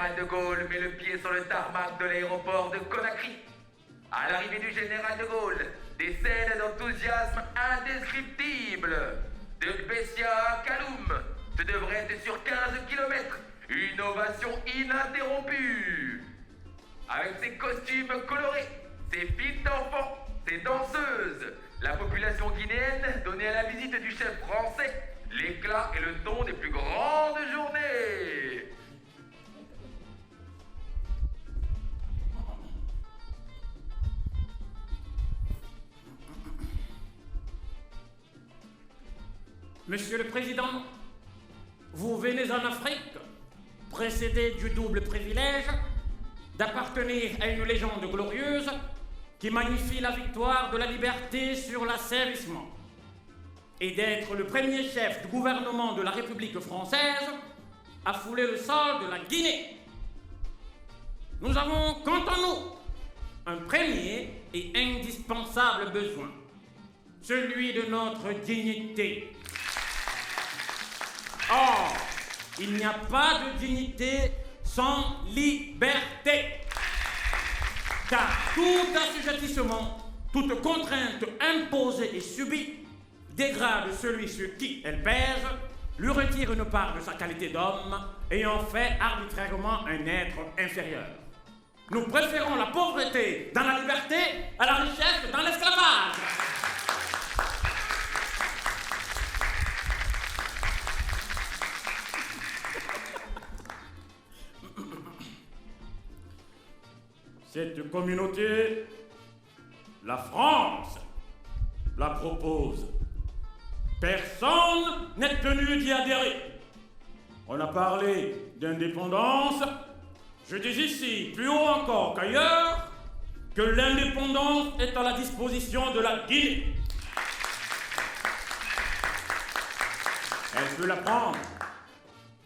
général de Gaulle met le pied sur le tarmac de l'aéroport de Conakry. À l'arrivée du général de Gaulle, des scènes d'enthousiasme indescriptibles. De Bessia à Kaloum, ce devrait être sur 15 km, une ovation ininterrompue. Avec ses costumes colorés, ses films d'enfants, ses danseuses, la population guinéenne donnait à la visite du chef français l'éclat et le ton des plus grandes journées. Monsieur le Président, vous venez en Afrique, précédé du double privilège d'appartenir à une légende glorieuse qui magnifie la victoire de la liberté sur l'asservissement et d'être le premier chef du gouvernement de la République française à fouler le sol de la Guinée. Nous avons, quant à nous, un premier et indispensable besoin, celui de notre dignité. Or, il n'y a pas de dignité sans liberté. Car tout assujettissement, toute contrainte imposée et subie dégrade celui sur qui elle pèse, lui retire une part de sa qualité d'homme et en fait arbitrairement un être inférieur. Nous préférons la pauvreté dans la liberté à la richesse dans l'esclavage. Cette communauté, la France, la propose. Personne n'est tenu d'y adhérer. On a parlé d'indépendance. Je dis ici, plus haut encore qu'ailleurs, que l'indépendance est à la disposition de la Guinée. Elle peut la prendre.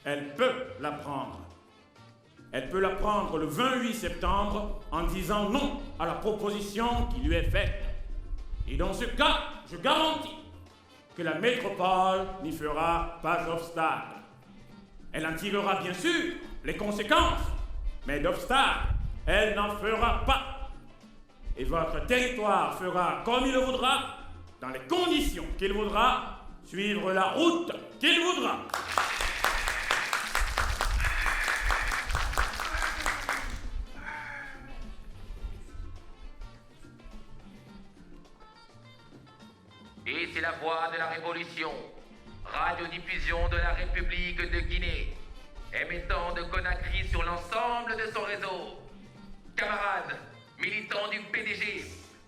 Elle peut la prendre. Elle peut la prendre le 28 septembre en disant non à la proposition qui lui est faite. Et dans ce cas, je garantis que la métropole n'y fera pas obstacle. Elle en tirera bien sûr les conséquences, mais d'obstacle, elle n'en fera pas. Et votre territoire fera comme il le voudra, dans les conditions qu'il voudra, suivre la route qu'il voudra. Et c'est la voix de la Révolution, radiodiffusion de la République de Guinée, émettant de Conakry sur l'ensemble de son réseau. Camarades, militants du PDG,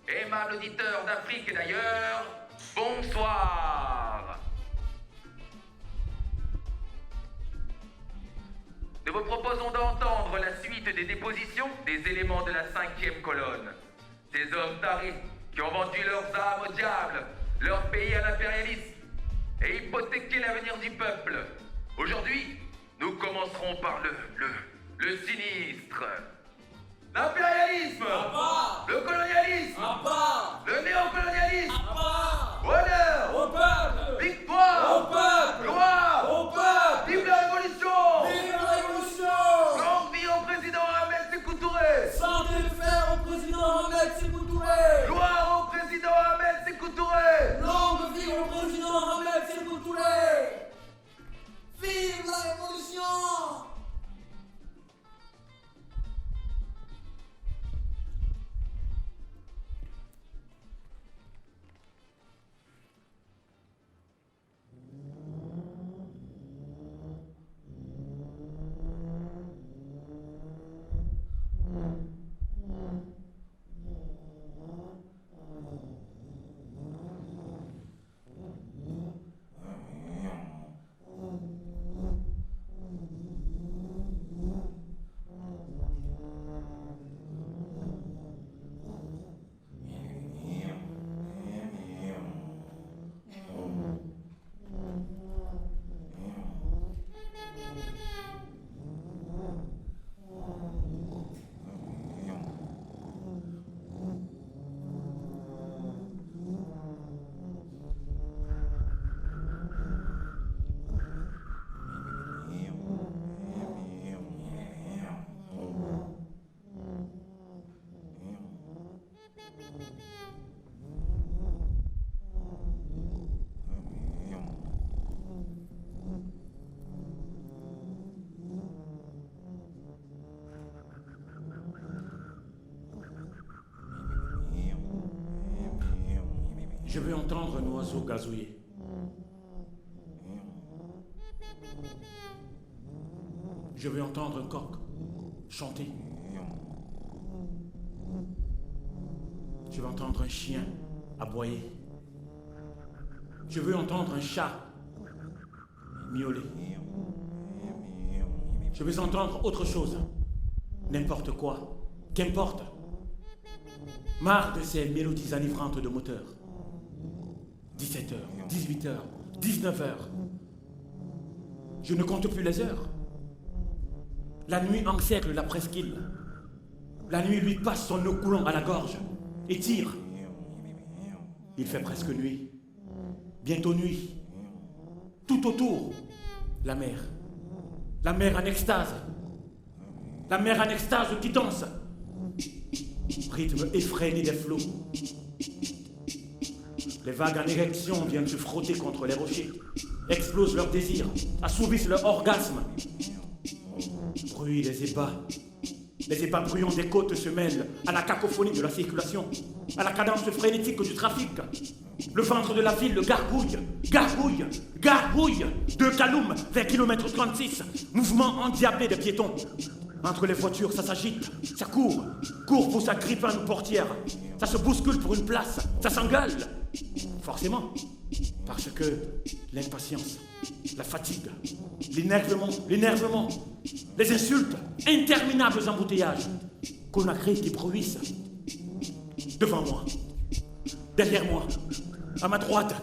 aimables auditeurs d'Afrique et d'ailleurs, bonsoir. Nous vous proposons d'entendre la suite des dépositions des éléments de la 5e colonne. Ces hommes tarés qui ont vendu leurs âmes au diable, leur pays à l'impérialisme et hypothéquer l'avenir du peuple. Aujourd'hui, nous commencerons par le sinistre. L'impérialisme, le colonialisme, le néocolonialisme, honneur Au peuple, victoire, au peuple, gloire, au peuple, vive la révolution, vive la révolution, longue vie au président Ahmed Sékou Touré, santé le fer au président Ahmed Sékou Touré, gloire au président Ahmed Sékou Touré, longue vie au président Ahmed Sékou Touré, vive la révolution. Je veux entendre un oiseau gazouiller. Je veux entendre un coq chanter. Je veux entendre un chien aboyer. Je veux entendre un chat miauler. Je veux entendre autre chose. N'importe quoi. Qu'importe. Marre de ces mélodies enivrantes de moteur. 17h, 18h, 19h. Je ne compte plus les heures. La nuit encercle la presqu'île. La nuit lui passe son nœud coulant à la gorge et tire. Il fait presque nuit. Bientôt nuit. Tout autour, la mer. La mer en extase. La mer en extase qui danse. Rythme effréné des flots. Les vagues en érection viennent se frotter contre les rochers, explosent leurs désirs, assouvissent leur orgasme. Bruit des ébats. Les ébats bruyants des côtes se mêlent à la cacophonie de la circulation, à la cadence frénétique du trafic. Le ventre de la ville gargouille, gargouille, gargouille. 2 Kaloum vers kilomètre 36. Mouvement endiablé des piétons. Entre les voitures, ça s'agite, ça court pour s'agripper à une portière. Ça se bouscule pour une place, ça s'engueule. Forcément, parce que l'impatience, la fatigue, l'énervement, les insultes, interminables embouteillages, Conakry qui bruissent. Devant moi, derrière moi, à ma droite,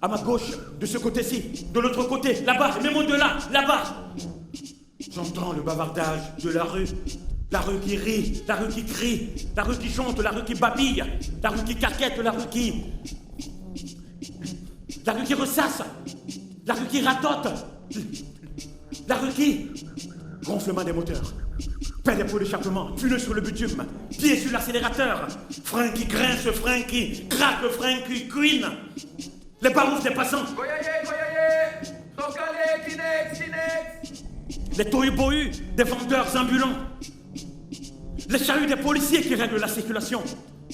à ma gauche, de ce côté-ci, de l'autre côté, là-bas, même au-delà, là-bas. J'entends le bavardage de la rue qui rit, la rue qui crie, la rue qui chante, la rue qui babille, la rue qui caquette, la rue qui ressasse, la rue qui ratote, la rue qui... Gonflement des moteurs, pain des pots d'échappement, pneus sur le bitume, pieds sur l'accélérateur, frein qui grince, frein qui craque, frein qui cuine, les baroufs des passants. Goyaye, Tokale, Kinex. Les tohu-bohu des vendeurs ambulants. Les chahuts des policiers qui règlent la circulation.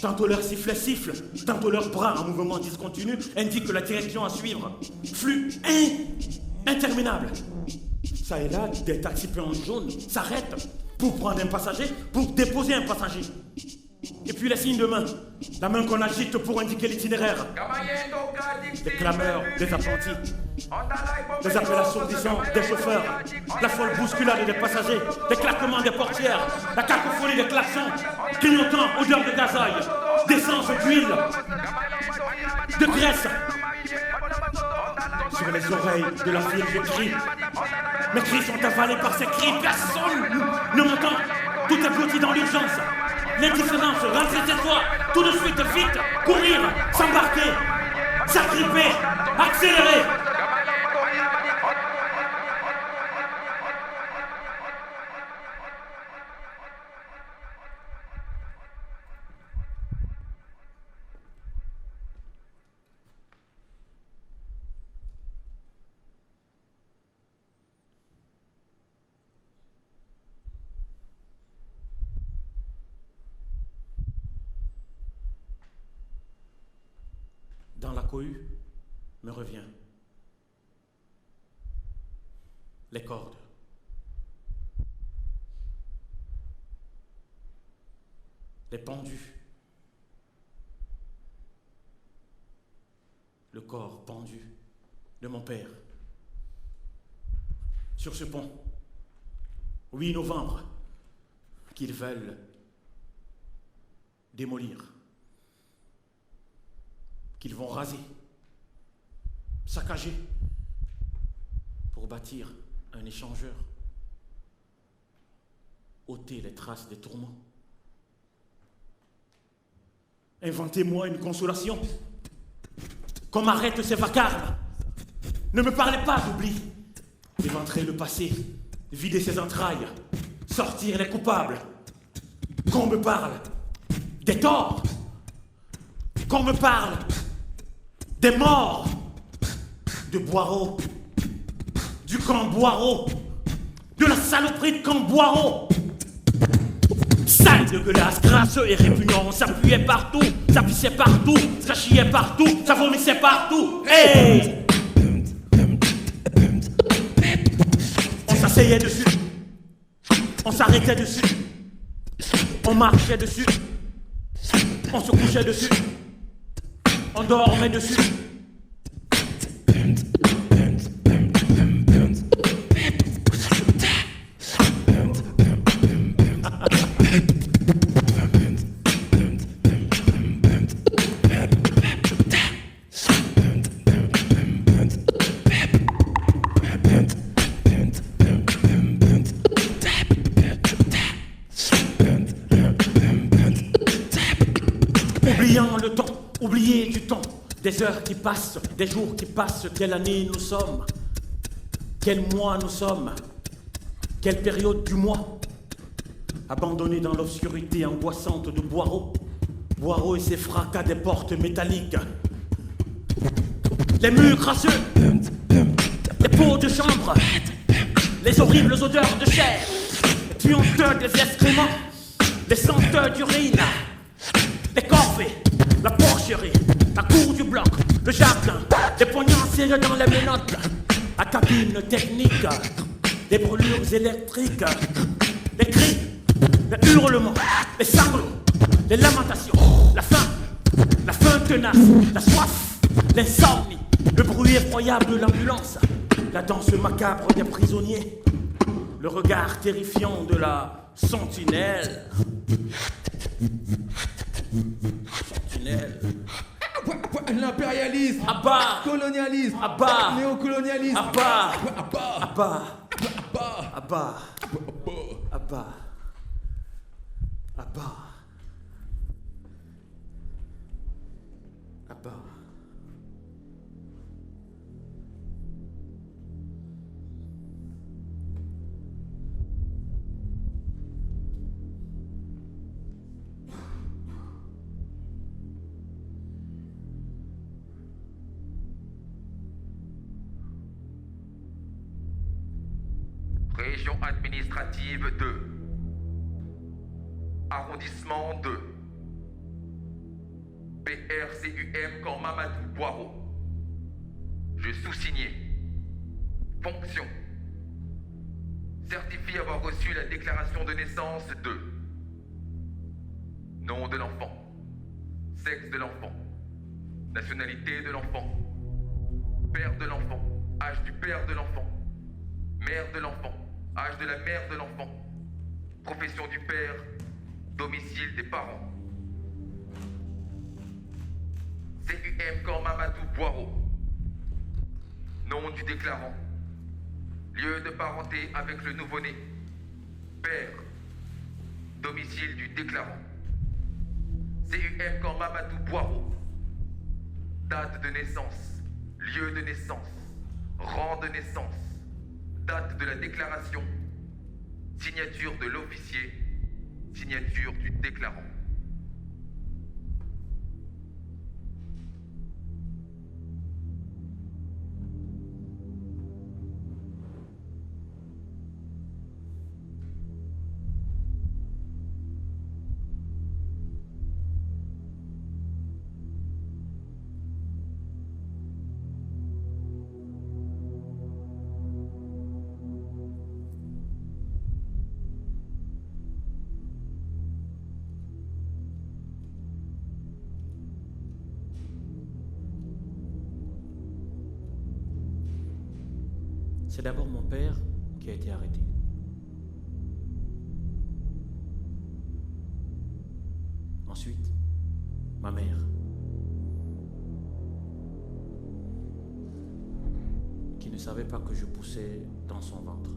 Tantôt leur sifflet siffle, tantôt leurs bras en mouvement discontinu indiquent la direction à suivre. Flux interminable. Ça et là, des taxis en jaune s'arrêtent pour prendre un passager, pour déposer un passager. Et puis les signes de main, la main qu'on agite pour indiquer l'itinéraire. Les clameurs des apprentis, les appels assourdissants des chauffeurs, la folle bousculade des passagers, les claquements des portières, la cacophonie des klaxons, clignotant odeur de gazoil, d'essence, d'huile, de graisse. Sur les oreilles de la file, je crie. Mes cris sont avalés par ces cris, personne ne m'entend. Tout est blotti dans l'urgence. L'indifférence, rentrer chez toi, tout de suite, vite, courir, s'embarquer, s'agripper, accélérer. Dans la cohue me revient les cordes. Les pendus. Le corps pendu de mon père. Sur ce pont, 8 novembre, qu'ils veulent démolir. Qu'ils vont raser, saccager, pour bâtir un échangeur, ôter les traces des tourments. Inventez-moi une consolation, qu'on m'arrête ces vacarmes. Ne me parlez pas d'oubli, éventrer le passé, vider ses entrailles, sortir les coupables. Qu'on me parle des torts, qu'on me parle des morts de Boireau, du camp Boireau, de la saloperie de camp Boireau. Sale, dégueulasse, crasseux et répugnant, ça puait partout, ça pissait partout, ça chiait partout, ça vomissait partout. Hey! On s'asseyait dessus, on s'arrêtait dessus, on marchait dessus, on se couchait dessus, on dormait dessus. Oubliant le temps, oublié du temps, des heures qui passent, des jours qui passent, quelle année nous sommes, quel mois nous sommes, quelle période du mois, abandonnés dans l'obscurité angoissante de Boireau, Boireau et ses fracas des portes métalliques, les murs crasseux, les pots de chambre, les horribles odeurs de chair, les puanteurs des excréments, les senteurs d'urine, les corvées, la porcherie, la cour du bloc, le jardin, les poignards serrés dans les menottes, la cabine technique, les brûlures électriques, les cris, les hurlements, les sanglots, les lamentations, la faim tenace, la soif, l'insomnie, le bruit effroyable de l'ambulance, la danse macabre des prisonniers, le regard terrifiant de la sentinelle. L'impérialisme, Abba, colonialisme, Abba, néocolonialisme, Abba, Abba, Abba, Abba, Abba, Abba, Abba, Abba. Région administrative 2. Arrondissement 2. PRCUM Camp Mamadou Boireau. Je sous-signé. Fonction. Certifie avoir reçu la déclaration de naissance de. Nom de l'enfant. Sexe de l'enfant. Nationalité de l'enfant. Père de l'enfant. Âge du père de l'enfant. Mère de l'enfant. Âge de la mère de l'enfant. Profession du père. Domicile des parents. CUM Camp Mamadou Boireau. Nom du déclarant. Lieu de parenté avec le nouveau-né. Père. Domicile du déclarant. CUM Camp Mamadou Boireau. Date de naissance. Lieu de naissance. Rang de naissance. Date de la déclaration. Signature de l'officier. Signature du déclarant. C'est d'abord mon père qui a été arrêté. Ensuite, ma mère. Qui ne savait pas que je poussais dans son ventre.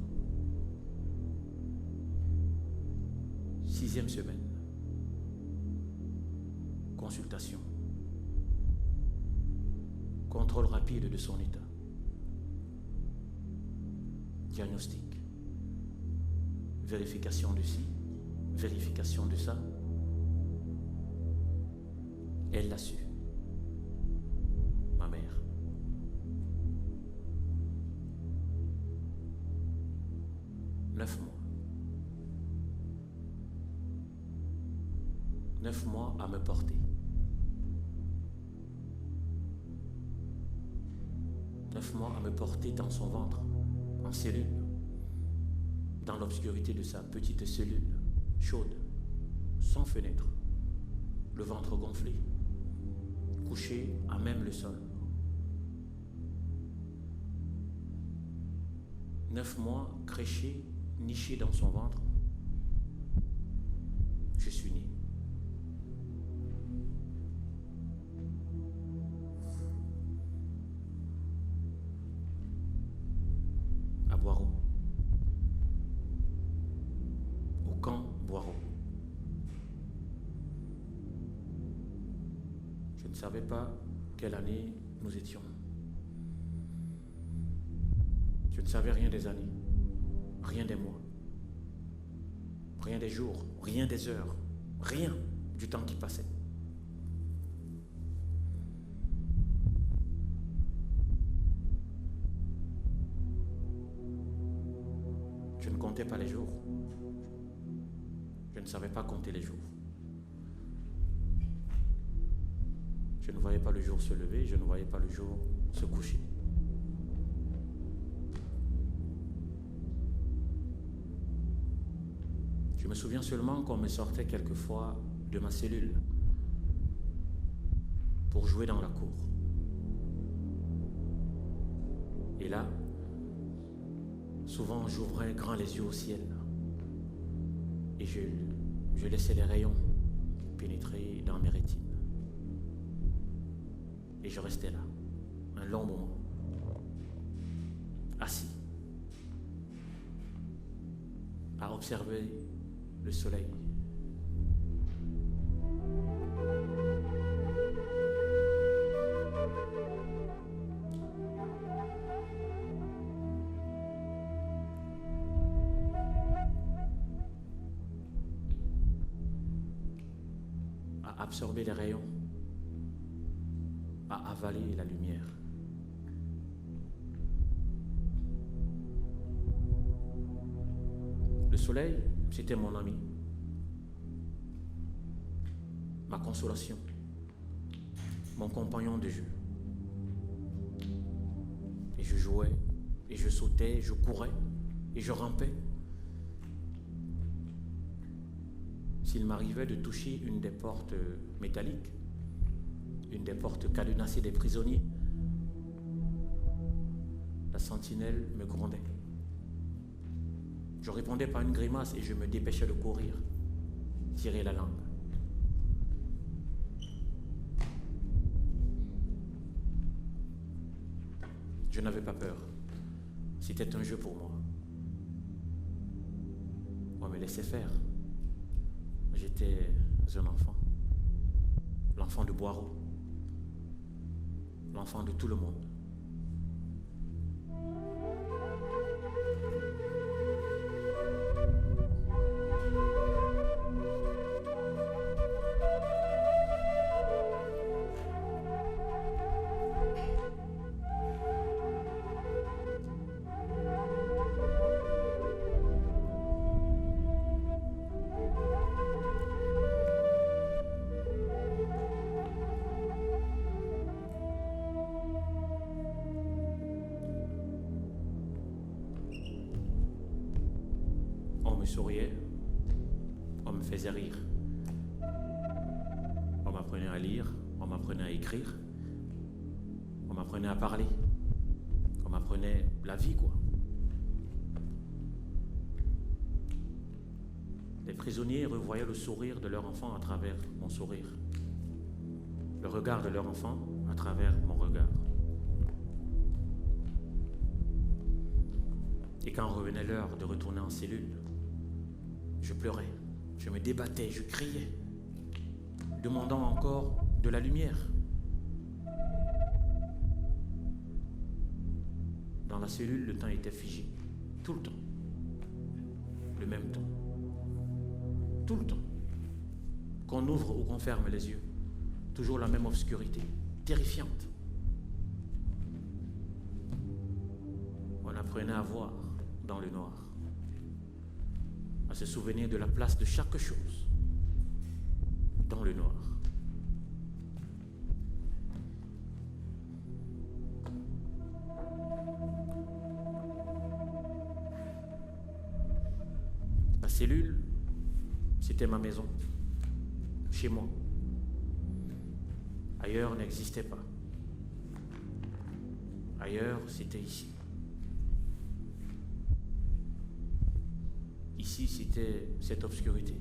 6e semaine. Consultation. Contrôle rapide de son état. Diagnostic. Vérification de ci, vérification de ça. Elle l'a su. Ma mère. Neuf mois. 9 mois à me porter. 9 mois à me porter dans son ventre, en cellule, dans l'obscurité de sa petite cellule, chaude, sans fenêtre, le ventre gonflé, couché à même le sol. 9 mois créché, niché dans son ventre, je suis né. À Boireau. Au camp Boireau. Je ne savais pas quelle année nous étions. Je ne savais rien des années, rien des mois, rien des jours, rien des heures, rien du temps qui passait. Je ne comptais pas les jours. Je ne savais pas compter les jours. Je ne voyais pas le jour se lever, je ne voyais pas le jour se coucher. Je me souviens seulement qu'on me sortait quelquefois de ma cellule pour jouer dans la cour. Et là, souvent j'ouvrais grand les yeux au ciel et je laissais les rayons pénétrer dans mes rétines. Et je restais là, un long moment, assis, à observer le soleil. À absorber les rayons, à avaler la lumière. Le soleil, c'était mon ami, ma consolation, mon compagnon de jeu. Et je jouais, et je sautais, je courais, et je rampais. S'il m'arrivait de toucher une des portes métalliques, une des portes cadenassées des prisonniers, la sentinelle me grondait. Je répondais par une grimace et je me dépêchais de courir, tirer la langue. Je n'avais pas peur. C'était un jeu pour moi. On me laissait faire. J'étais un enfant. L'enfant de Boireau. L'enfant de tout le monde. On me souriait, on me faisait rire. On m'apprenait à lire, on m'apprenait à écrire, on m'apprenait à parler, on m'apprenait la vie, quoi. Les prisonniers revoyaient le sourire de leur enfant à travers mon sourire, le regard de leur enfant à travers mon regard. Et quand revenait l'heure de retourner en cellule, je pleurais, je me débattais, je criais, demandant encore de la lumière. Dans la cellule, le temps était figé, tout le temps, le même temps, tout le temps, qu'on ouvre ou qu'on ferme les yeux, toujours la même obscurité, terrifiante. On apprenait à voir dans le noir, à se souvenir de la place de chaque chose dans le noir. La cellule, c'était ma maison, chez moi. Ailleurs n'existait pas. Ailleurs, c'était ici. Ici, c'était cette obscurité.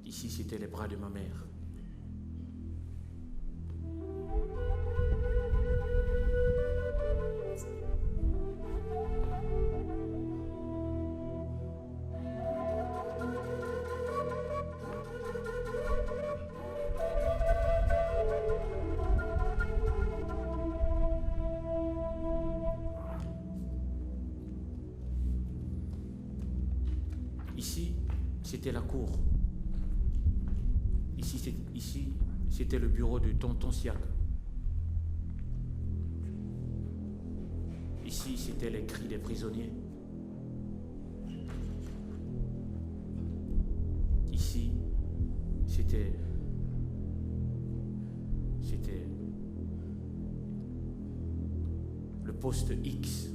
Ici, c'était les bras de ma mère. Ici, c'était la cour. Ici, c'était le bureau de tonton Siak. Ici, c'était les cris des prisonniers. Ici, c'était le poste X.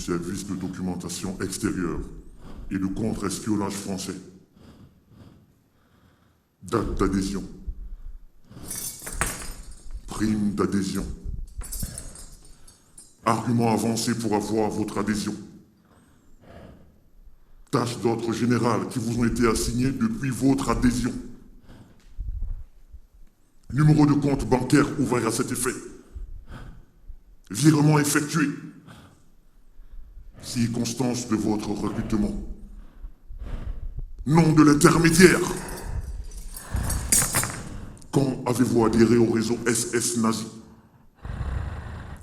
service de documentation extérieure et de contre-espionnage français. Date d'adhésion. Prime d'adhésion. Argument avancé pour avoir votre adhésion. Tâches d'ordre général qui vous ont été assignées depuis votre adhésion. Numéro de compte bancaire ouvert à cet effet. Virement effectué. Circonstance de votre recrutement. Nom de l'intermédiaire. Quand avez-vous adhéré au réseau SS nazi?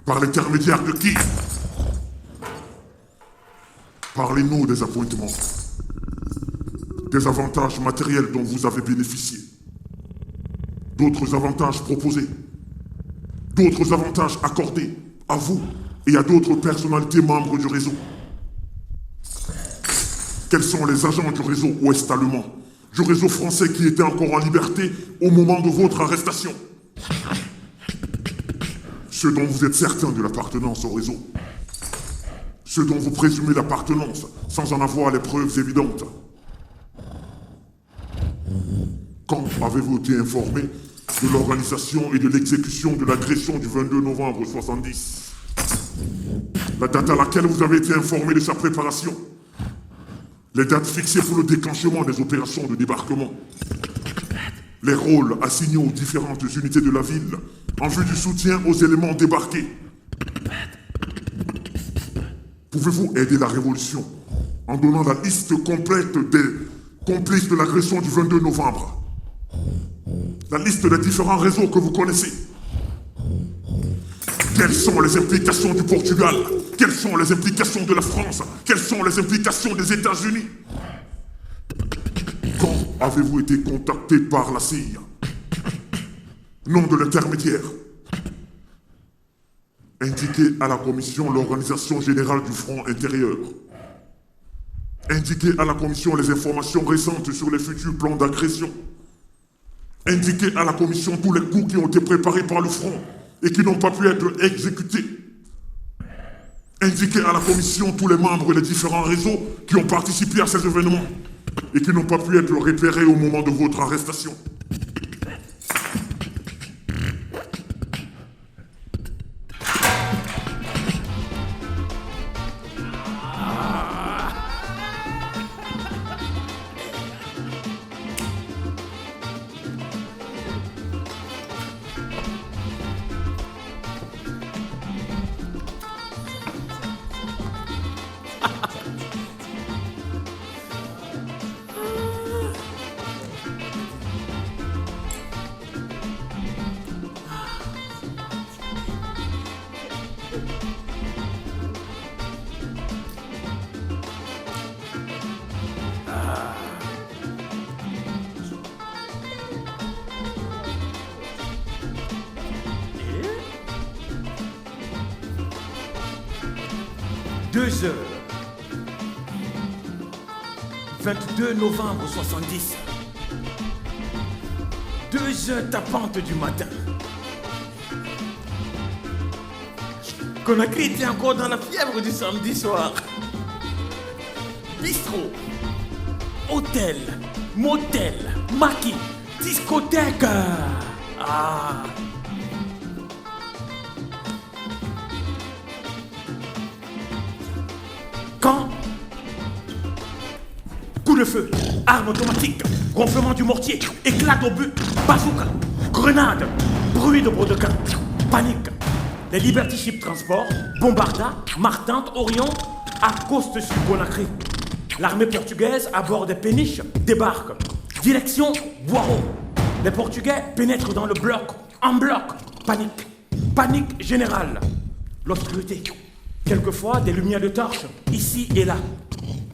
Par l'intermédiaire de qui? Parlez-nous des appointements, des avantages matériels dont vous avez bénéficié, d'autres avantages proposés, d'autres avantages accordés à vous et à d'autres personnalités membres du réseau. Quels sont les agents du réseau ouest-allemand, du réseau français qui était encore en liberté au moment de votre arrestation? Ceux dont vous êtes certain de l'appartenance au réseau. Ceux dont vous présumez l'appartenance sans en avoir les preuves évidentes. Quand avez-vous été informé de l'organisation et de l'exécution de l'agression du 22 novembre 70? La date à laquelle vous avez été informé de sa préparation. Les dates fixées pour le déclenchement des opérations de débarquement. Les rôles assignés aux différentes unités de la ville en vue du soutien aux éléments débarqués. Pouvez-vous aider la révolution en donnant la liste complète des complices de l'agression du 22 novembre? La liste des différents réseaux que vous connaissez. Quelles sont les implications du Portugal? Quelles sont les implications de la France? Quelles sont les implications des États-Unis? Quand avez-vous été contacté par la CIA? Nom de l'intermédiaire. Indiquez à la Commission l'organisation générale du front intérieur. Indiquez à la Commission les informations récentes sur les futurs plans d'agression. Indiquez à la Commission tous les coups qui ont été préparés par le front et qui n'ont pas pu être exécutés. Indiquez à la Commission tous les membres des différents réseaux qui ont participé à ces événements et qui n'ont pas pu être repérés au moment de votre arrestation. Deux heures. 22 novembre 70. 2 heures tapantes du matin. Conakry était encore dans la fièvre du samedi soir. Bistrot, hôtel, motel, maquis, discothèque. Ah. Quand? Coup de feu, arme automatique, gonflement du mortier, éclat d'obus, bazooka, grenade, bruit de brodequin, panique. Les Liberty Ship Transport, Bombarda, Martante, Orion accostent sur Conakry. L'armée portugaise, à bord des péniches, débarque. Direction Boiro. Les Portugais pénètrent dans le bloc, en bloc. Panique. Panique générale. L'obscurité. Quelquefois, des lumières de torche, ici et là.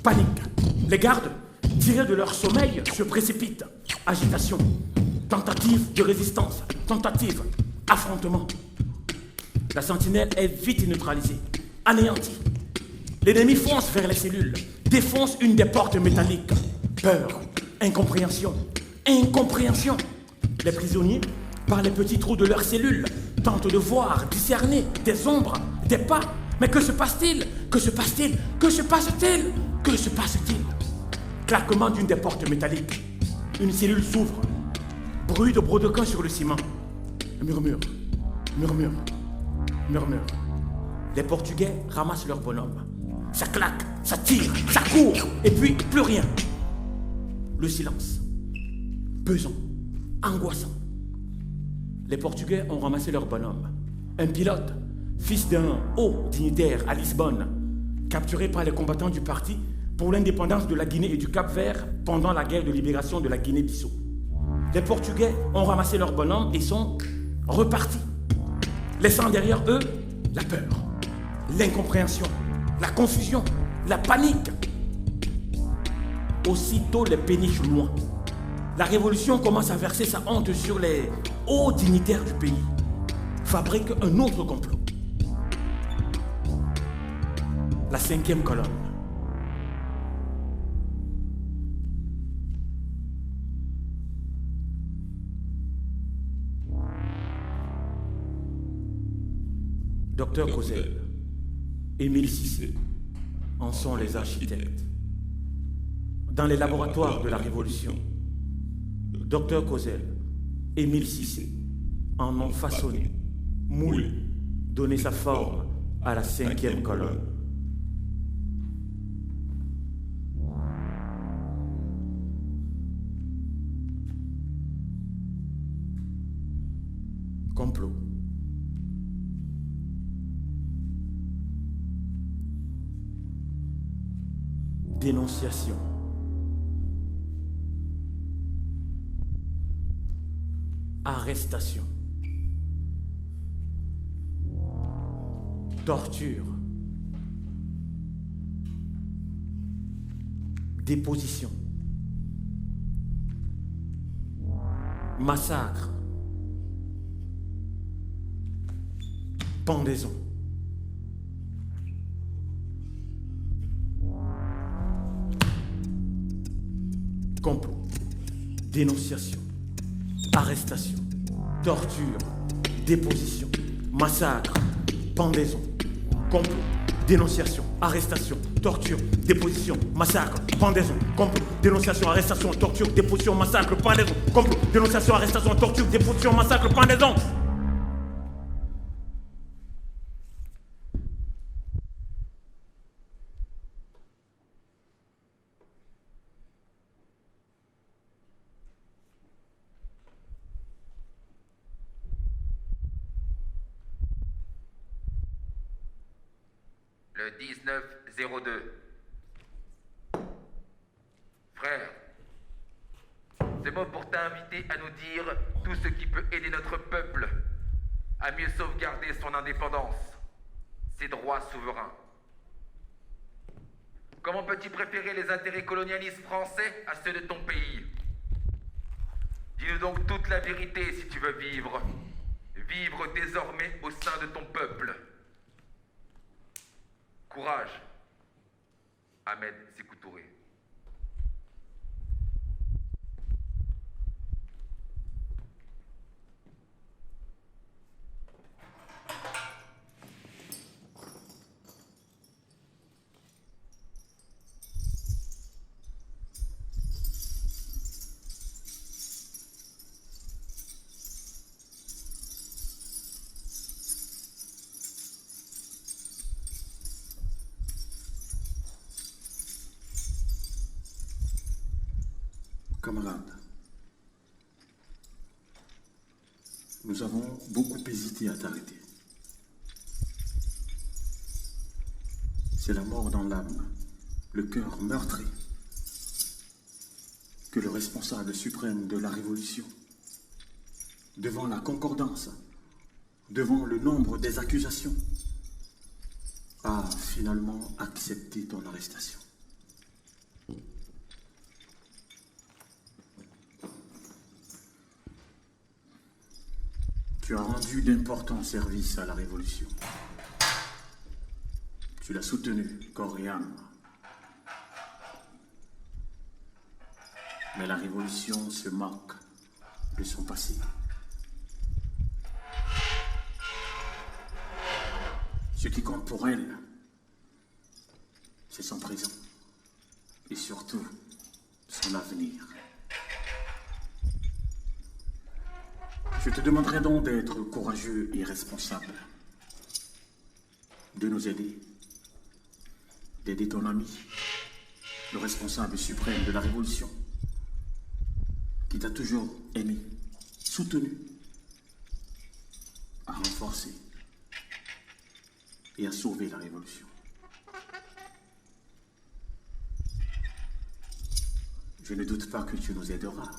Panique. Les gardes, tirés de leur sommeil, se précipitent. Agitation. Tentative de résistance. Tentative. Affrontement. La sentinelle est vite neutralisée. Anéantie. L'ennemi fonce vers les cellules. Défonce une des portes métalliques. Peur. Incompréhension. Incompréhension. Les prisonniers, par les petits trous de leurs cellules, tentent de voir, discerner des ombres, des pas, Mais que se passe-t-il? Que se passe-t-il? Que se passe-t-il? Que se passe-t-il? Claquement d'une des portes métalliques. Une cellule s'ouvre. Bruit de brodequins sur le ciment. Murmure, murmure, murmure. Les Portugais ramassent leur bonhomme. Ça claque, ça tire, ça court, et puis plus rien. Le silence. Pesant, angoissant. Les Portugais ont ramassé leur bonhomme. Un pilote, fils d'un haut dignitaire à Lisbonne, capturé par les combattants du parti pour l'indépendance de la Guinée et du Cap-Vert pendant la guerre de libération de la Guinée-Bissau. Les Portugais ont ramassé leur bonhomme et sont repartis, laissant derrière eux la peur, l'incompréhension, la confusion, la panique. Aussitôt les péniches loin, la révolution commence à verser sa honte sur les hauts dignitaires du pays, fabrique un autre complot. La 5e colonne. Docteur Cauzel, Émile Cissé en sont les architectes. Dans les laboratoires de la Révolution, Docteur Cauzel, Émile Cissé en ont façonné, moulé, donné sa forme à la 5e colonne. Complot. Dénonciation. Arrestation. Torture. Déposition. Massacre. Pendaison. Complot, dénonciation, arrestation, torture, déposition, massacre, pendaison, complot, dénonciation, arrestation, torture, déposition, massacre, pendaison, complot, dénonciation, arrestation, torture, déposition, massacre, pendaison, complot, dénonciation, arrestation, torture, déposition, massacre, pendaison. Le 1902. Frère, c'est moi pour t'inviter à nous dire tout ce qui peut aider notre peuple à mieux sauvegarder son indépendance, ses droits souverains. Comment peux-tu préférer les intérêts colonialistes français à ceux de ton pays? Dis-nous donc toute la vérité si tu veux vivre. Vivre désormais au sein de ton peuple. Courage, Ahmed Sékou Touré. Camarades, nous avons beaucoup hésité à t'arrêter. C'est la mort dans l'âme, le cœur meurtri, que le responsable suprême de la Révolution, devant la concordance, devant le nombre des accusations, a finalement accepté ton arrestation. Tu as rendu d'importants services à la Révolution. Tu l'as soutenue, corps et âme. Mais la Révolution se moque de son passé. Ce qui compte pour elle, c'est son présent. Et surtout, son avenir. Je te demanderai donc d'être courageux et responsable. De nous aider. D'aider ton ami, le responsable suprême de la Révolution, qui t'a toujours aimé, soutenu, à renforcer et à sauver la Révolution. Je ne doute pas que tu nous aideras.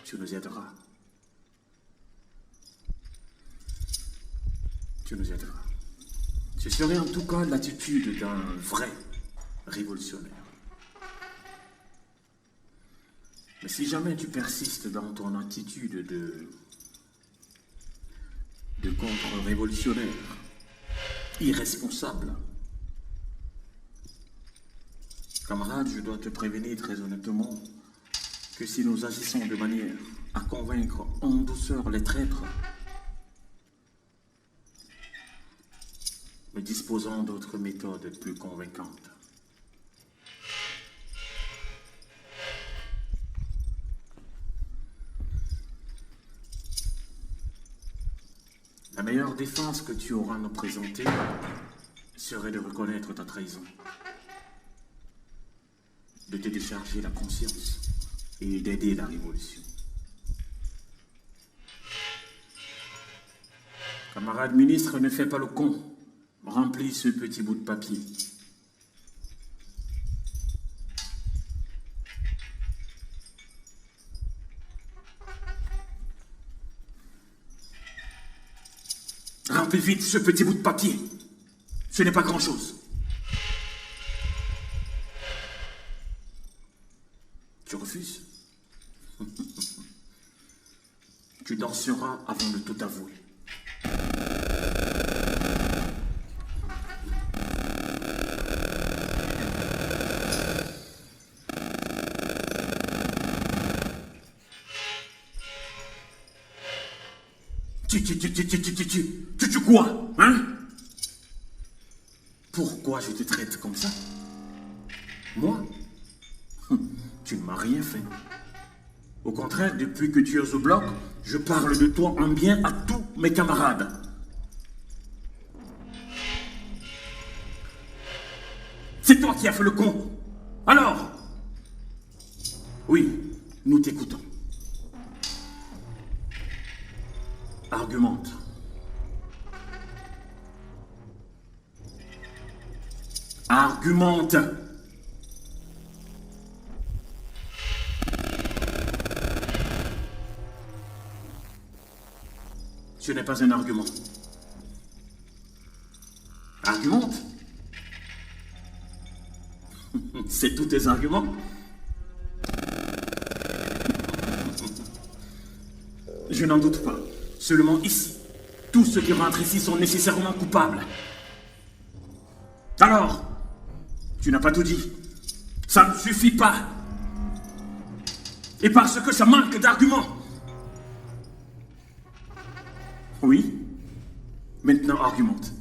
Tu nous aideras. Tu nous aideras. Ce serait en tout cas l'attitude d'un vrai révolutionnaire. Mais si jamais tu persistes dans ton attitude de contre-révolutionnaire, irresponsable, camarade, je dois te prévenir très honnêtement que si nous agissons de manière à convaincre en douceur les traîtres, nous disposons d'autres méthodes plus convaincantes. La meilleure défense que tu auras à nous présenter serait de reconnaître ta trahison, de te décharger la conscience et d'aider la Révolution. Camarade ministre, ne fais pas le con. Remplis ce petit bout de papier. Remplis vite ce petit bout de papier. Ce n'est pas grand-chose. Tu refuses? Tu danseras avant de tout avouer. Tu quoi, hein? Pourquoi je te traite comme ça? Moi? Tu ne m'as rien fait. Au contraire, depuis que tu es au bloc, je parle de toi en bien à tous mes camarades. C'est toi qui as fait le con. Alors? Oui, nous t'écoutons. Argumente. Argumente. Ce n'est pas un argument. Argumente. C'est tous tes arguments. Je n'en doute pas. Seulement ici, tous ceux qui rentrent ici sont nécessairement coupables. Alors, tu n'as pas tout dit. Ça ne suffit pas. Et parce que ça manque d'arguments. Oui, maintenant argumente.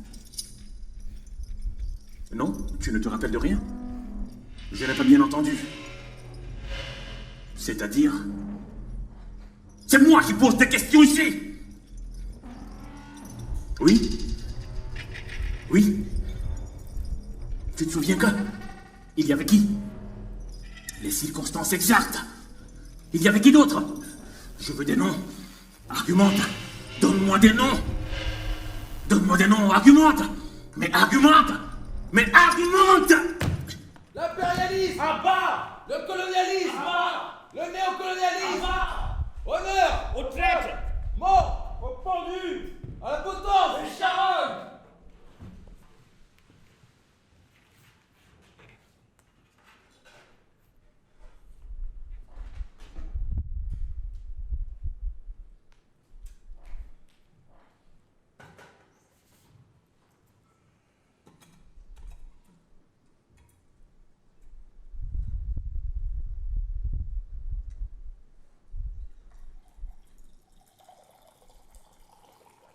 Non, tu ne te rappelles de rien? Je n'ai pas bien entendu. C'est-à-dire... C'est moi qui pose des questions ici. Oui? Oui? Tu te souviens que? Il y avait qui? Les circonstances exactes. Il y avait qui d'autre? Je veux des noms. Argumente. Donne-moi des noms. Donne-moi des noms. Argumente. Mais argumente. Mais argumente. L'impérialisme à bas. Le colonialisme à bas. Le néocolonialisme à bas. Honneur aux traîtres. Mort aux pendus. À la potence des charognes.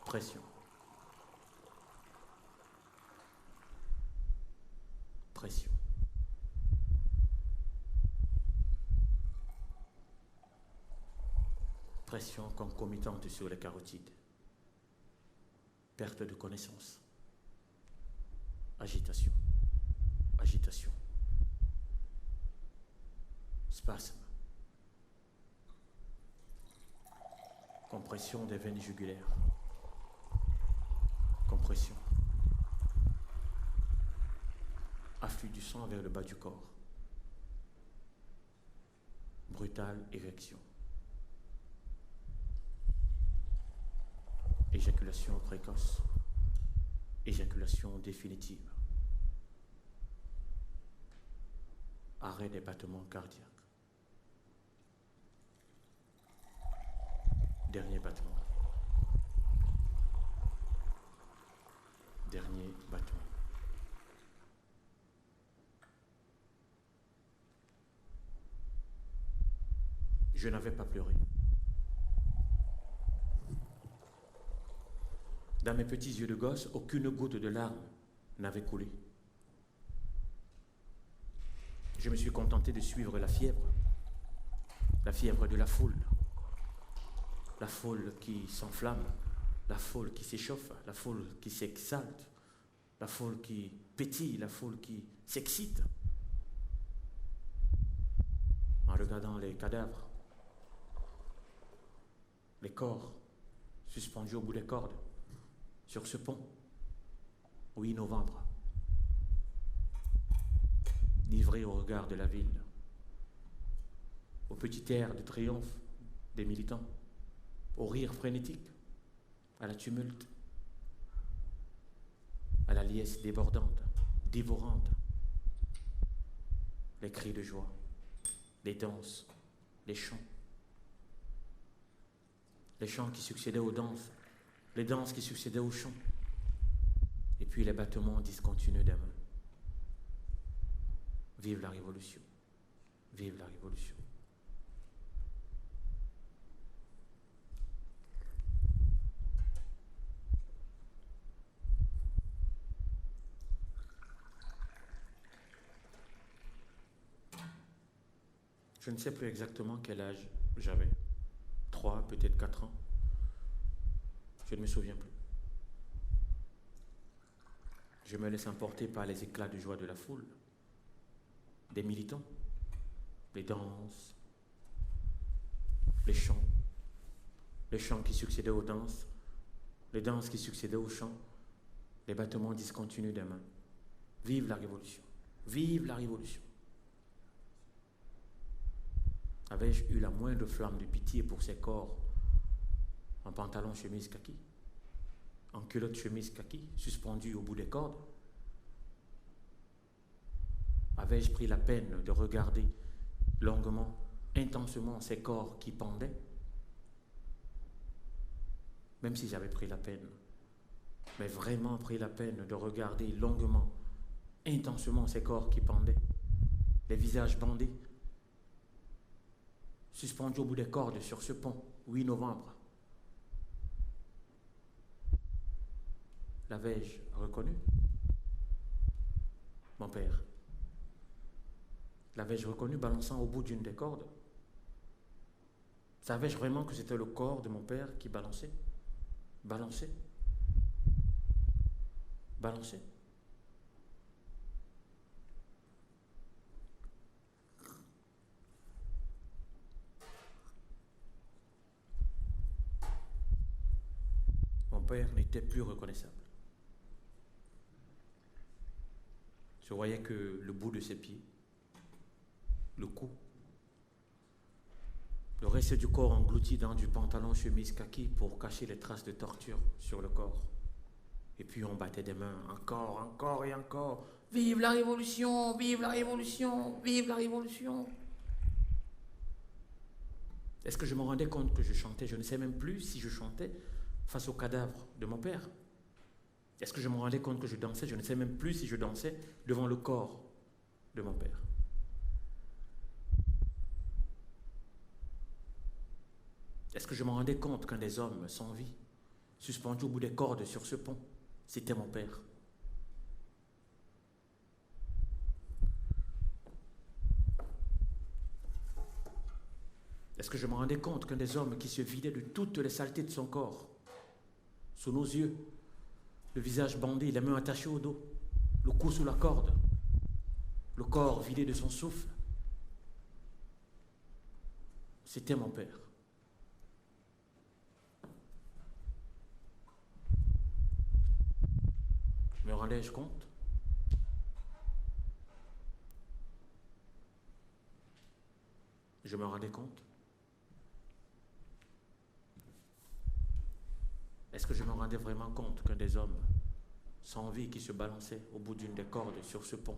Pression. Pression. Pression concomitante sur les carotides. Perte de connaissance. Agitation. Agitation. Spasme. Compression des veines jugulaires. Compression. Afflux du sang vers le bas du corps. Brutale érection. Éjaculation précoce. Éjaculation définitive. Arrêt des battements cardiaques. Dernier battement. Dernier battement. Je n'avais pas pleuré. Dans mes petits yeux de gosse, aucune goutte de larmes n'avait coulé. Je me suis contenté de suivre la fièvre de la foule qui s'enflamme, la foule qui s'échauffe, la foule qui s'exalte, la foule qui pétille, la foule qui s'excite. En regardant les cadavres, les corps suspendus au bout des cordes, sur ce pont, 8 novembre, livré au regard de la ville, au petit air de triomphe des militants, au rire frénétique, à la tumulte, à la liesse débordante, dévorante, les cris de joie, les danses, les chants qui succédaient aux danses, les danses qui succédaient aux chants, et puis les battements discontinus des mains. Vive la Révolution! Vive la Révolution! Je ne sais plus exactement quel âge j'avais. 3, peut-être 4 ans. Je ne me souviens plus. Je me laisse emporter par les éclats de joie de la foule, des militants, les danses, les chants qui succédaient aux danses, les danses qui succédaient aux chants, les battements discontinus des mains. Vive la Révolution! Vive la Révolution! Avais-je eu la moindre flamme de pitié pour ces corps en pantalon chemise kaki, en culotte chemise kaki, suspendus au bout des cordes? Avais-je pris la peine de regarder longuement, intensement ces corps qui pendaient? Même si j'avais pris la peine, mais vraiment pris la peine de regarder longuement, intensement ces corps qui pendaient, les visages bandés, suspendus au bout des cordes sur ce pont, 8 novembre. L'avais-je reconnu? Mon père. L'avais-je reconnu balançant au bout d'une des cordes? Savais-je vraiment que c'était le corps de mon père qui balançait? Balançait? Balançait? Mon père n'était plus reconnaissable. Je voyais que le bout de ses pieds, le cou, le reste du corps englouti dans du pantalon chemise kaki pour cacher les traces de torture sur le corps. Et puis on battait des mains, encore, encore et encore. Vive la Révolution! Vive la Révolution! Vive la Révolution! Est-ce que je me rendais compte que je chantais? Je ne sais même plus si je chantais face au cadavre de mon père. Est-ce que je me rendais compte que je dansais? Je ne sais même plus si je dansais devant le corps de mon père. Est-ce que je me rendais compte qu'un des hommes sans vie suspendu au bout des cordes sur ce pont. C'était mon père. Est-ce que je me rendais compte qu'un des hommes qui se vidait de toutes les saletés de son corps, sous nos yeux, le visage bandé, les mains attachées au dos, le cou sous la corde, le corps vidé de son souffle, c'était mon père. Me rendais-je compte? Je me rendais compte? Est-ce que je me rendais vraiment compte qu'un des hommes sans vie qui se balançait au bout d'une des cordes sur ce pont,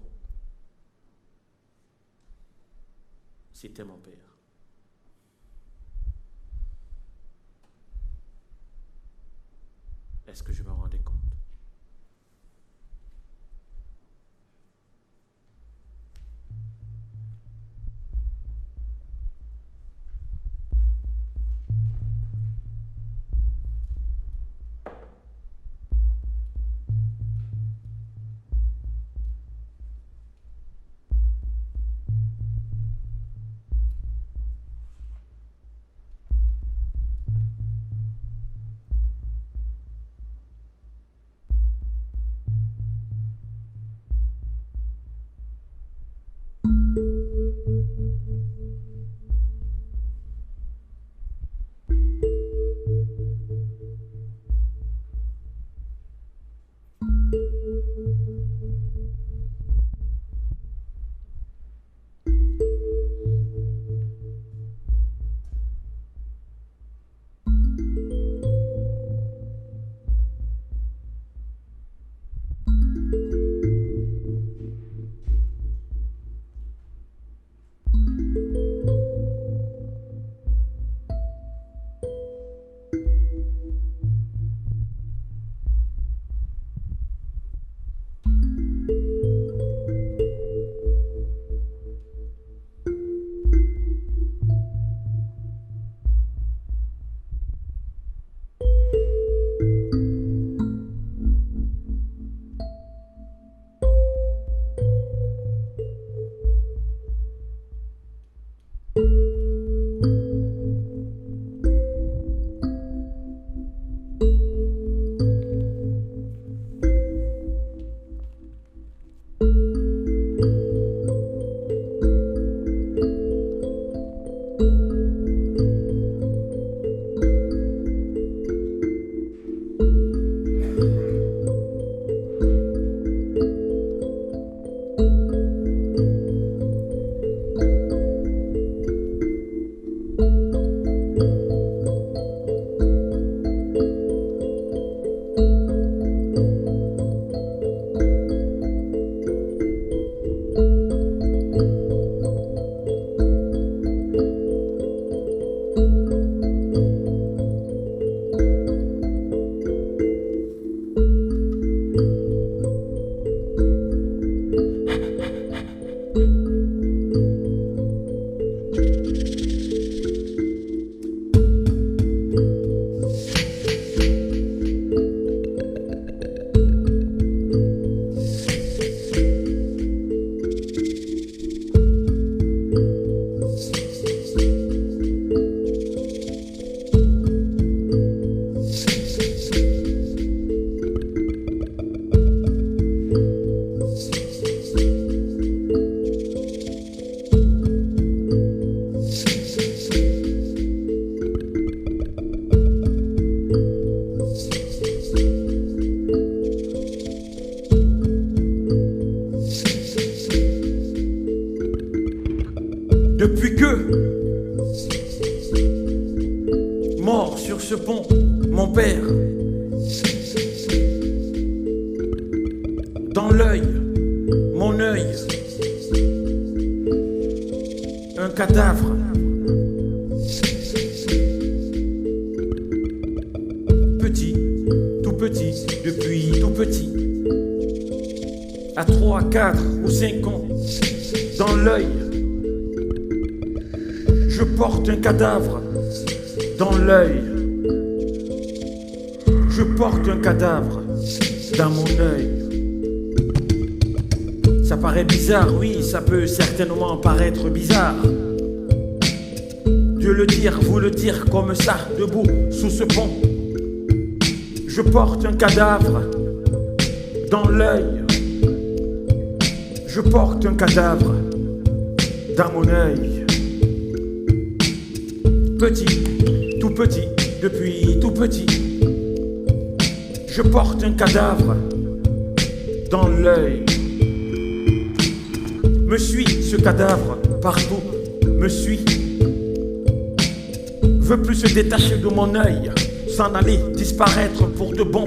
c'était mon père? Est-ce que je me rendais compte? Depuis que, mort sur ce pont, mon père, dans l'œil, mon œil, un cadavre, petit, tout petit, depuis tout petit, à 3, 4 ou 5 ans, dans l'œil, je porte un cadavre dans l'œil. Je porte un cadavre dans mon œil. Ça paraît bizarre, oui, ça peut certainement paraître bizarre. Dieu le dire, vous le dire comme ça, debout sous ce pont. Je porte un cadavre dans l'œil. Je porte un cadavre dans mon œil. Petit, tout petit, depuis tout petit. Je porte un cadavre dans l'œil. Me suit ce cadavre partout, me suit. Veut plus se détacher de mon œil, s'en aller, disparaître pour de bon.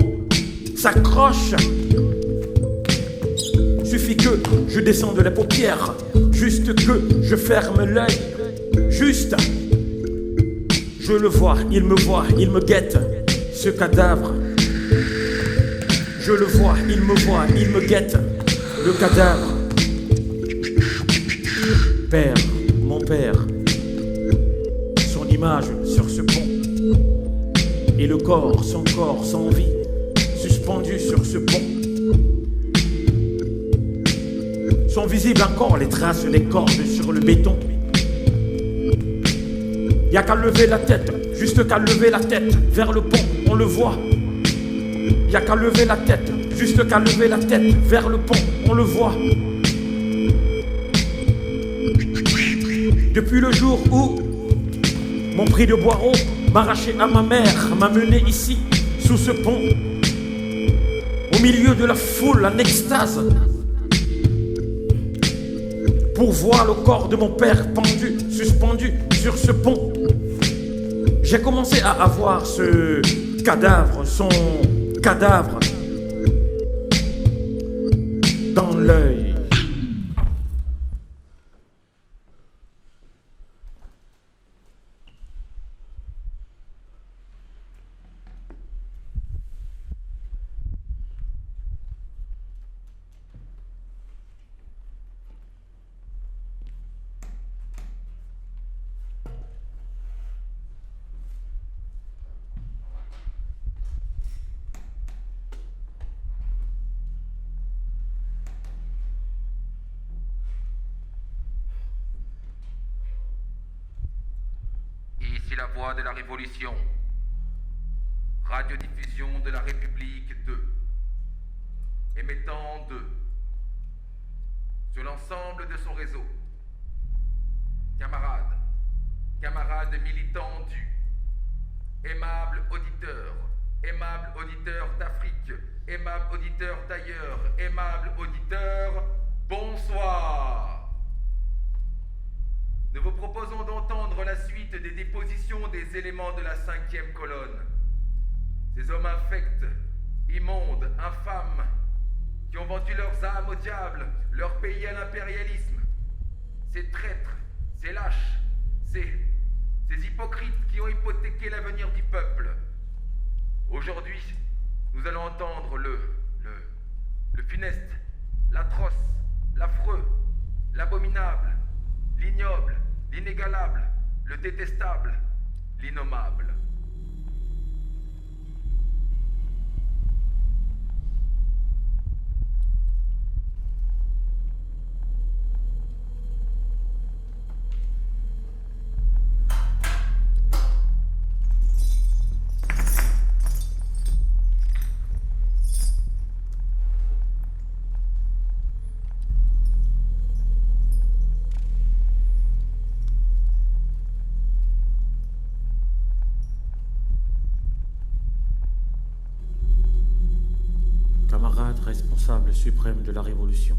S'accroche. Suffit que je descende les paupières, juste que je ferme l'œil. Juste. Je le vois, il me guette, ce cadavre. Je le vois, il me guette, le cadavre. Père, mon père, son image sur ce pont. Et le corps, son corps sans vie, suspendu sur ce pont. Sont visibles encore les traces des cordes sur le béton. Y'a qu'à lever la tête, juste qu'à lever la tête vers le pont, on le voit. Y'a qu'à lever la tête, juste qu'à lever la tête vers le pont, on le voit. Depuis le jour où mon prix de boireau m'arrachait à ma mère, m'a mené ici, sous ce pont, au milieu de la foule en extase, pour voir le corps de mon père pendu, suspendu sur ce pont. J'ai commencé à avoir ce cadavre, son cadavre, dans l'œil. Ici la voix de la Révolution. Radiodiffusion de la République 2. Émettant 2. Sur l'ensemble de son réseau. Camarades, camarades militants du. Aimables auditeurs d'Afrique, aimables auditeurs d'ailleurs, aimables auditeurs, bonsoir. Nous vous proposons d'entendre la suite des dépositions des éléments de la 5e colonne. Ces hommes infects, immondes, infâmes, qui ont vendu leurs âmes au diable, leur pays à l'impérialisme. Ces traîtres, ces lâches, ces hypocrites qui ont hypothéqué l'avenir du peuple. Aujourd'hui, nous allons entendre le funeste, l'atroce, l'affreux, l'abominable, l'ignoble, l'inégalable, le détestable, l'innommable. Camarade responsable suprême de la Révolution.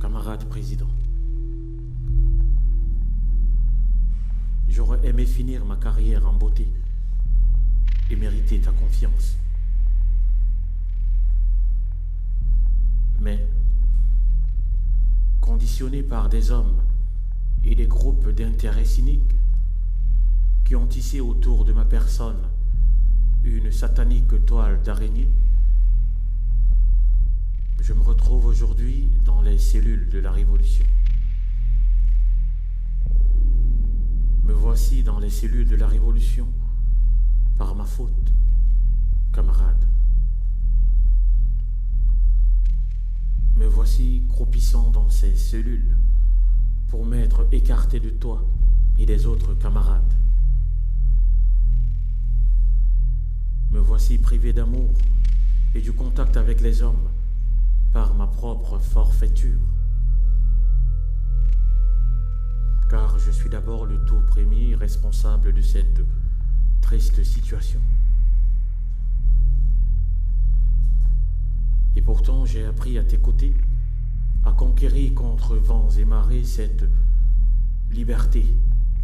Camarade président. J'aurais aimé finir ma carrière en beauté et mériter ta confiance. Mais, conditionné par des hommes et des groupes d'intérêts cyniques qui ont tissé autour de ma personne une satanique toile d'araignée, je me retrouve aujourd'hui dans les cellules de la Révolution. Me voici dans les cellules de la Révolution, par ma faute, camarade. Me voici croupissant dans ces cellules pour m'être écarté de toi et des autres camarades. Me voici privé d'amour et du contact avec les hommes par ma propre forfaiture. Car je suis d'abord le tout premier responsable de cette triste situation. Et pourtant, j'ai appris à tes côtés à conquérir contre vents et marées cette liberté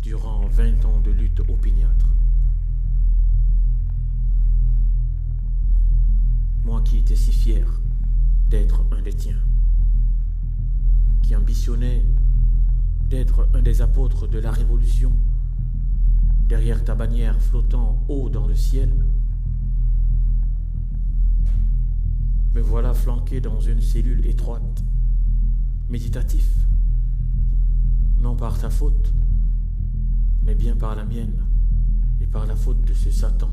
durant 20 ans de lutte opiniâtre. Moi qui étais si fier d'être un des tiens, qui ambitionnais d'être un des apôtres de la Révolution, derrière ta bannière flottant haut dans le ciel, me voilà flanqué dans une cellule étroite, méditatif, non par ta faute, mais bien par la mienne et par la faute de ce Satan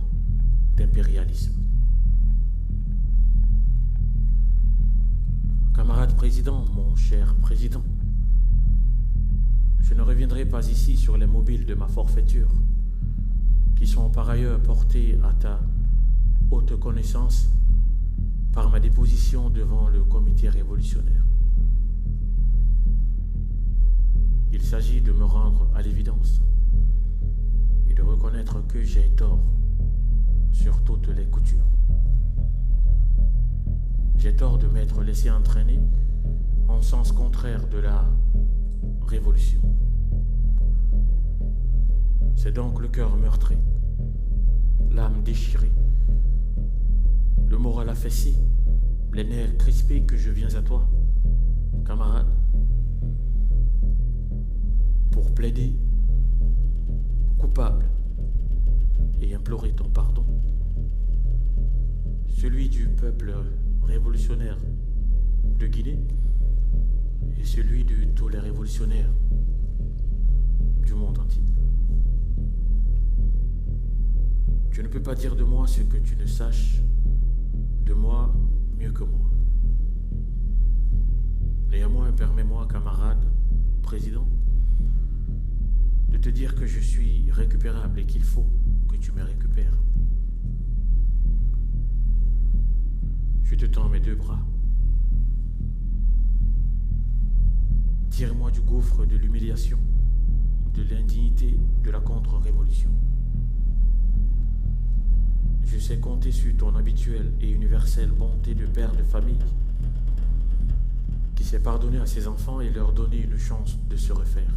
d'impérialisme. Camarade président, mon cher président, je ne reviendrai pas ici sur les mobiles de ma forfaiture, qui sont par ailleurs portés à ta haute connaissance par ma déposition devant le comité révolutionnaire. Il s'agit de me rendre à l'évidence et de reconnaître que j'ai tort sur toutes les coutures. J'ai tort de m'être laissé entraîner en sens contraire de la révolution. C'est donc le cœur meurtri, l'âme déchirée, le moral affaissé, les nerfs crispés que je viens à toi, camarade, pour plaider coupable et implorer ton pardon, celui du peuple révolutionnaire de Guinée et celui de tous les révolutionnaires du monde entier. Tu ne peux pas dire de moi ce que tu ne saches de moi mieux que moi. Néanmoins, permets-moi, camarade, président, de te dire que je suis récupérable et qu'il faut que tu me récupères. Je te tends mes deux bras. Tire-moi du gouffre de l'humiliation, de l'indignité de la contre-révolution. Je sais compter sur ton habituelle et universelle bonté de père de famille, qui sait pardonner à ses enfants et leur donner une chance de se refaire.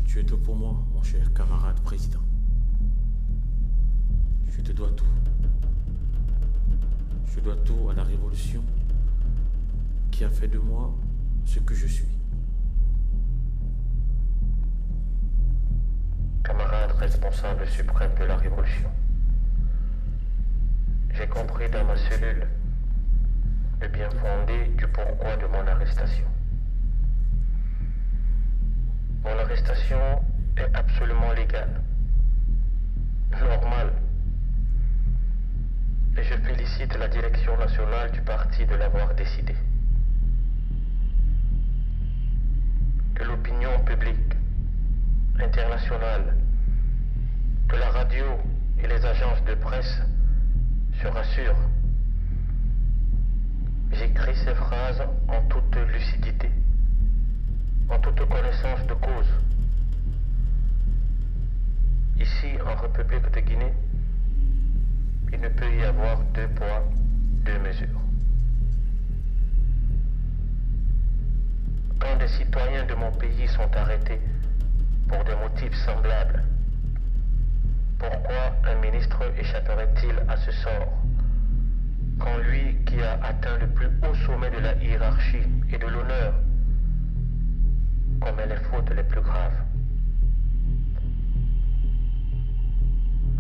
Tu es tout pour moi, mon cher camarade président. Je te dois tout. Je dois tout à la Révolution qui a fait de moi ce que je suis. Camarade responsable suprême de la Révolution, j'ai compris dans ma cellule le bien fondé du pourquoi de mon arrestation. Mon arrestation est absolument légale, normale. Et je félicite la direction nationale du parti de l'avoir décidé. Que l'opinion publique internationale, que la radio et les agences de presse se rassurent. J'écris ces phrases en toute lucidité, en toute connaissance de cause. Ici, en République de Guinée, il ne peut y avoir deux poids, deux mesures. Quand des citoyens de mon pays sont arrêtés pour des motifs semblables, pourquoi un ministre échapperait-il à ce sort quand lui qui a atteint le plus haut sommet de la hiérarchie et de l'honneur commet les fautes les plus graves?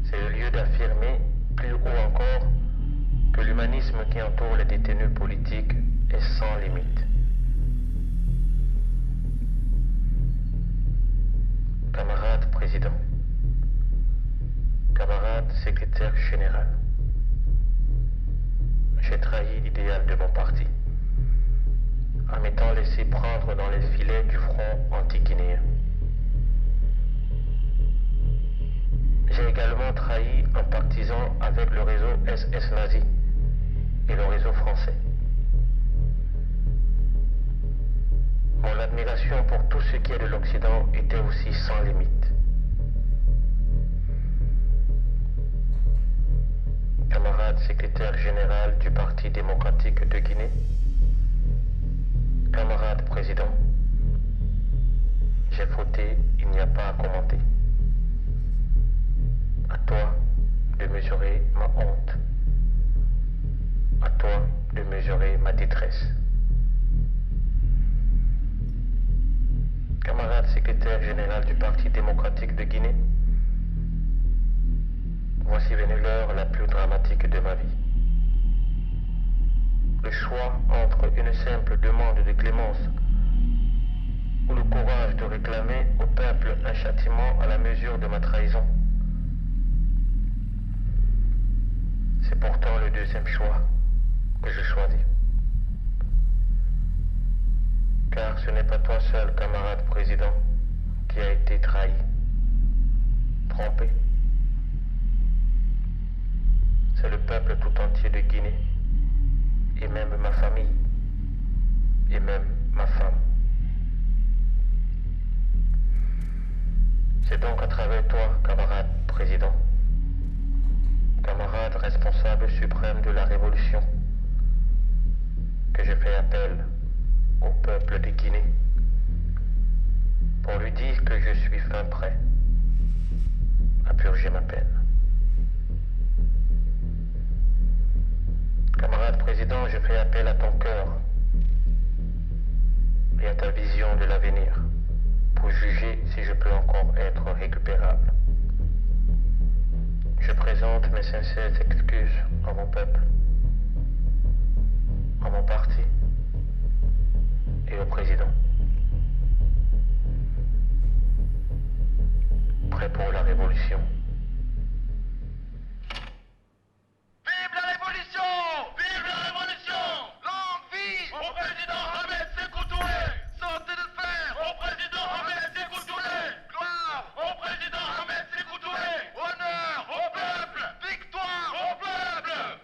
C'est le lieu d'affirmer plus haut encore que l'humanisme qui entoure les détenus politiques est sans limite. président, camarade secrétaire général, j'ai trahi l'idéal de mon parti en m'étant laissé prendre dans les filets du front anti-guinéen. J'ai également trahi un partisan avec le réseau SS nazi et le réseau français. Mon admiration pour tout ce qui est de l'Occident était aussi sans limite. Camarade secrétaire général du Parti démocratique de Guinée, camarade président, j'ai fauté, il n'y a pas à commenter. À toi de mesurer ma honte. À toi de mesurer ma détresse. Camarade secrétaire général du Parti démocratique de Guinée, voici venue l'heure la plus dramatique de ma vie. Le choix entre une simple demande de clémence ou le courage de réclamer au peuple un châtiment à la mesure de ma trahison. C'est pourtant le deuxième choix que je choisis. Car ce n'est pas toi seul, camarade président, qui a été trahi, trompé. C'est le peuple tout entier de Guinée, et même ma famille, et même ma femme. C'est donc à travers toi, camarade président, camarade responsable suprême de la révolution, que je fais appel au peuple de Guinée pour lui dire que je suis fin prêt à purger ma peine. Camarade président, je fais appel à ton cœur et à ta vision de l'avenir pour juger si je peux encore être récupérable. Je présente mes sincères excuses à mon peuple, à mon parti et au président. Prêt pour la révolution. Vive la révolution! Vive la révolution! Longue vie au président Ahmed Sékou Touré! Santé de fer au président Ahmed Sékou Touré! Gloire au président Ahmed Sékou Touré! Honneur au peuple! Victoire au peuple!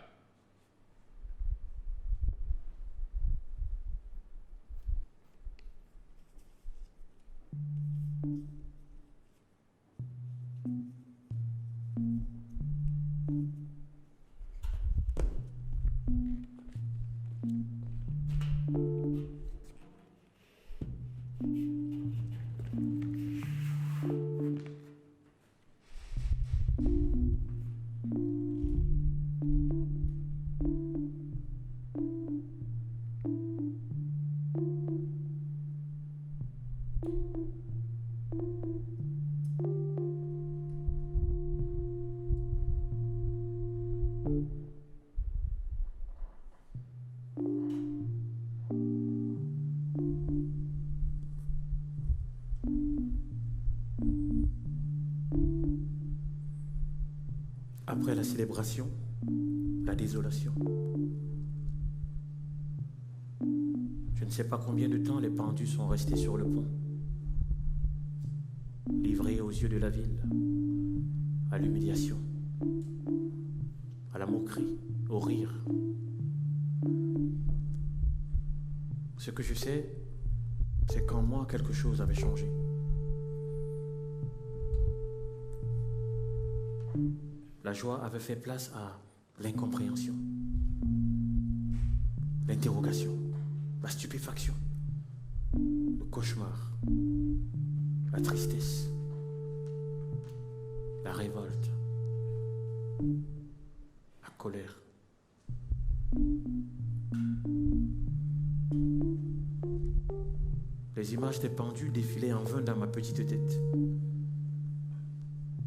Après la célébration, la désolation. Je ne sais pas combien de temps les pendus sont restés sur le pont, livrés aux yeux de la ville, à l'humiliation, à la moquerie, au rire. Ce que je sais, c'est qu'en moi, quelque chose avait changé. La joie avait fait place à l'incompréhension, l'interrogation, la stupéfaction, le cauchemar, la tristesse, la révolte, la colère. Les images des pendus défilaient en vain dans ma petite tête.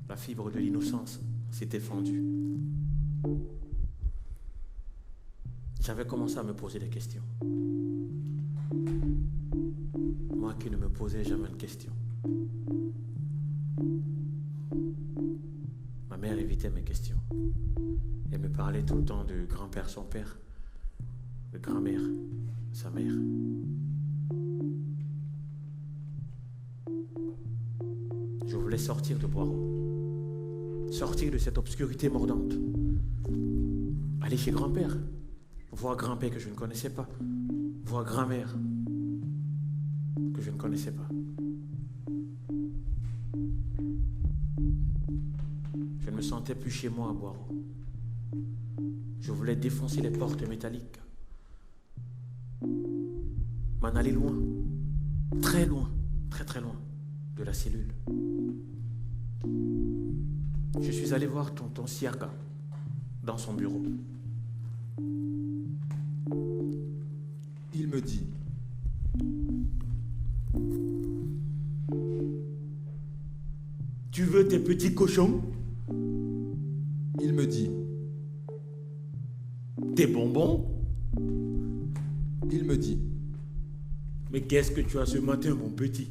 La fibre de l'innocence s'était fendue. J'avais commencé à me poser des questions. Moi qui ne me posais jamais de questions. répétait mes questions. Elle me parlait tout le temps de grand-père son père, de grand-mère sa mère. Je voulais sortir de Boireau, sortir de cette obscurité mordante, aller chez grand-père, voir grand-père que je ne connaissais pas, voir grand-mère que je ne connaissais pas. Je ne me sentais plus chez moi à Boireau. Je voulais défoncer les portes métalliques, m'en aller loin, très loin, très très loin de la cellule. Je suis allé voir tonton Siaka dans son bureau. Il me dit: Tu veux tes petits cochons? Il me dit: Tes bonbons? Il me dit: Mais qu'est-ce que tu as ce matin, mon petit?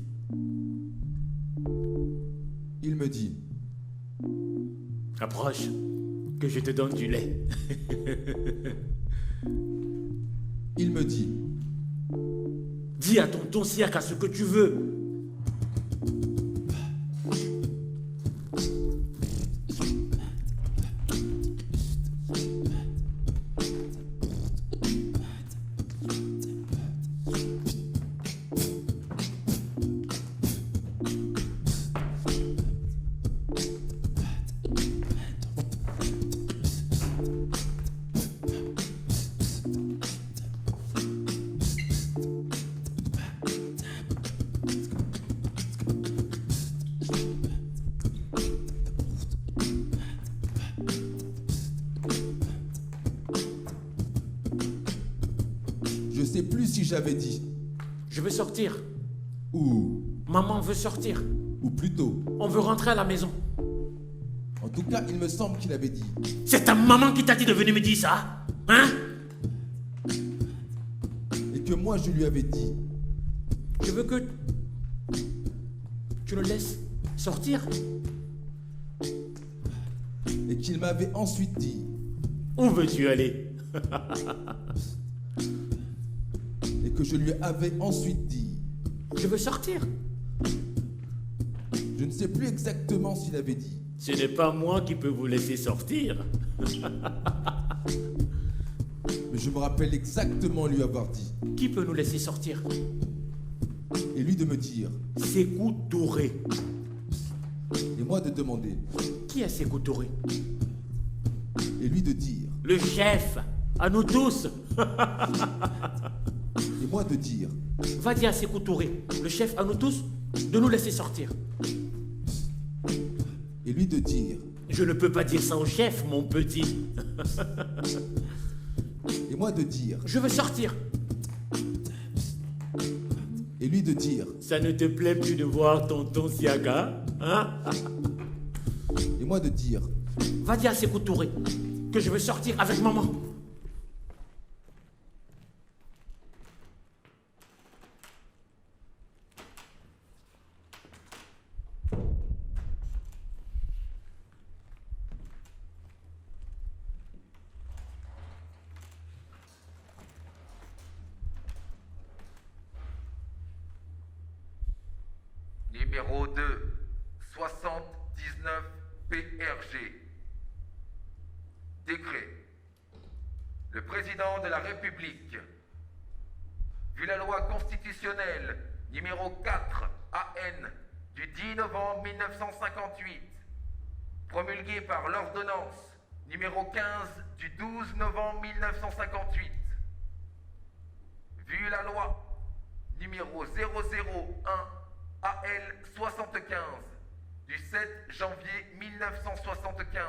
Il me dit: Approche, que je te donne du lait. Il me dit: Dis à tonton Siaka ce que tu veux. Je sais plus si j'avais dit, Je veux sortir. ou Maman veut sortir. plutôt. On veut rentrer à la maison. En tout cas, il me semble qu'il avait dit. C'est ta maman qui t'a dit de venir me dire ça? Hein? Et que moi, je lui avais dit. Je veux que tu le laisses sortir. Et qu'il m'avait ensuite dit. Où veux-tu aller? Et que je lui avais ensuite dit. Je veux sortir. Je ne sais plus exactement s'il avait dit. Ce n'est pas moi qui peux vous laisser sortir. Mais je me rappelle exactement lui avoir dit. Qui peut nous laisser sortir? Et lui de me dire. Sékou Touré. Et moi de demander. Qui est Sékou Touré? Et lui de dire. Le chef. À nous tous. Et moi de dire. Va dire à Sékou Touré, le chef à nous tous, de nous laisser sortir. Et lui de dire. Je ne peux pas dire ça au chef, mon petit. Et moi de dire. Je veux sortir. Et lui de dire. Ça ne te plaît plus de voir tonton Siaka, hein? Et moi de dire. Va dire à Sékou Touré que je veux sortir avec maman. Numéro 2, 79 PRG. Décret. Le président de la République, vu la loi constitutionnelle numéro 4 AN du 10 novembre 1958, promulguée par l'ordonnance numéro 15 du 12 novembre 1958, vu la loi numéro 001 AL 75 du 7 janvier 1975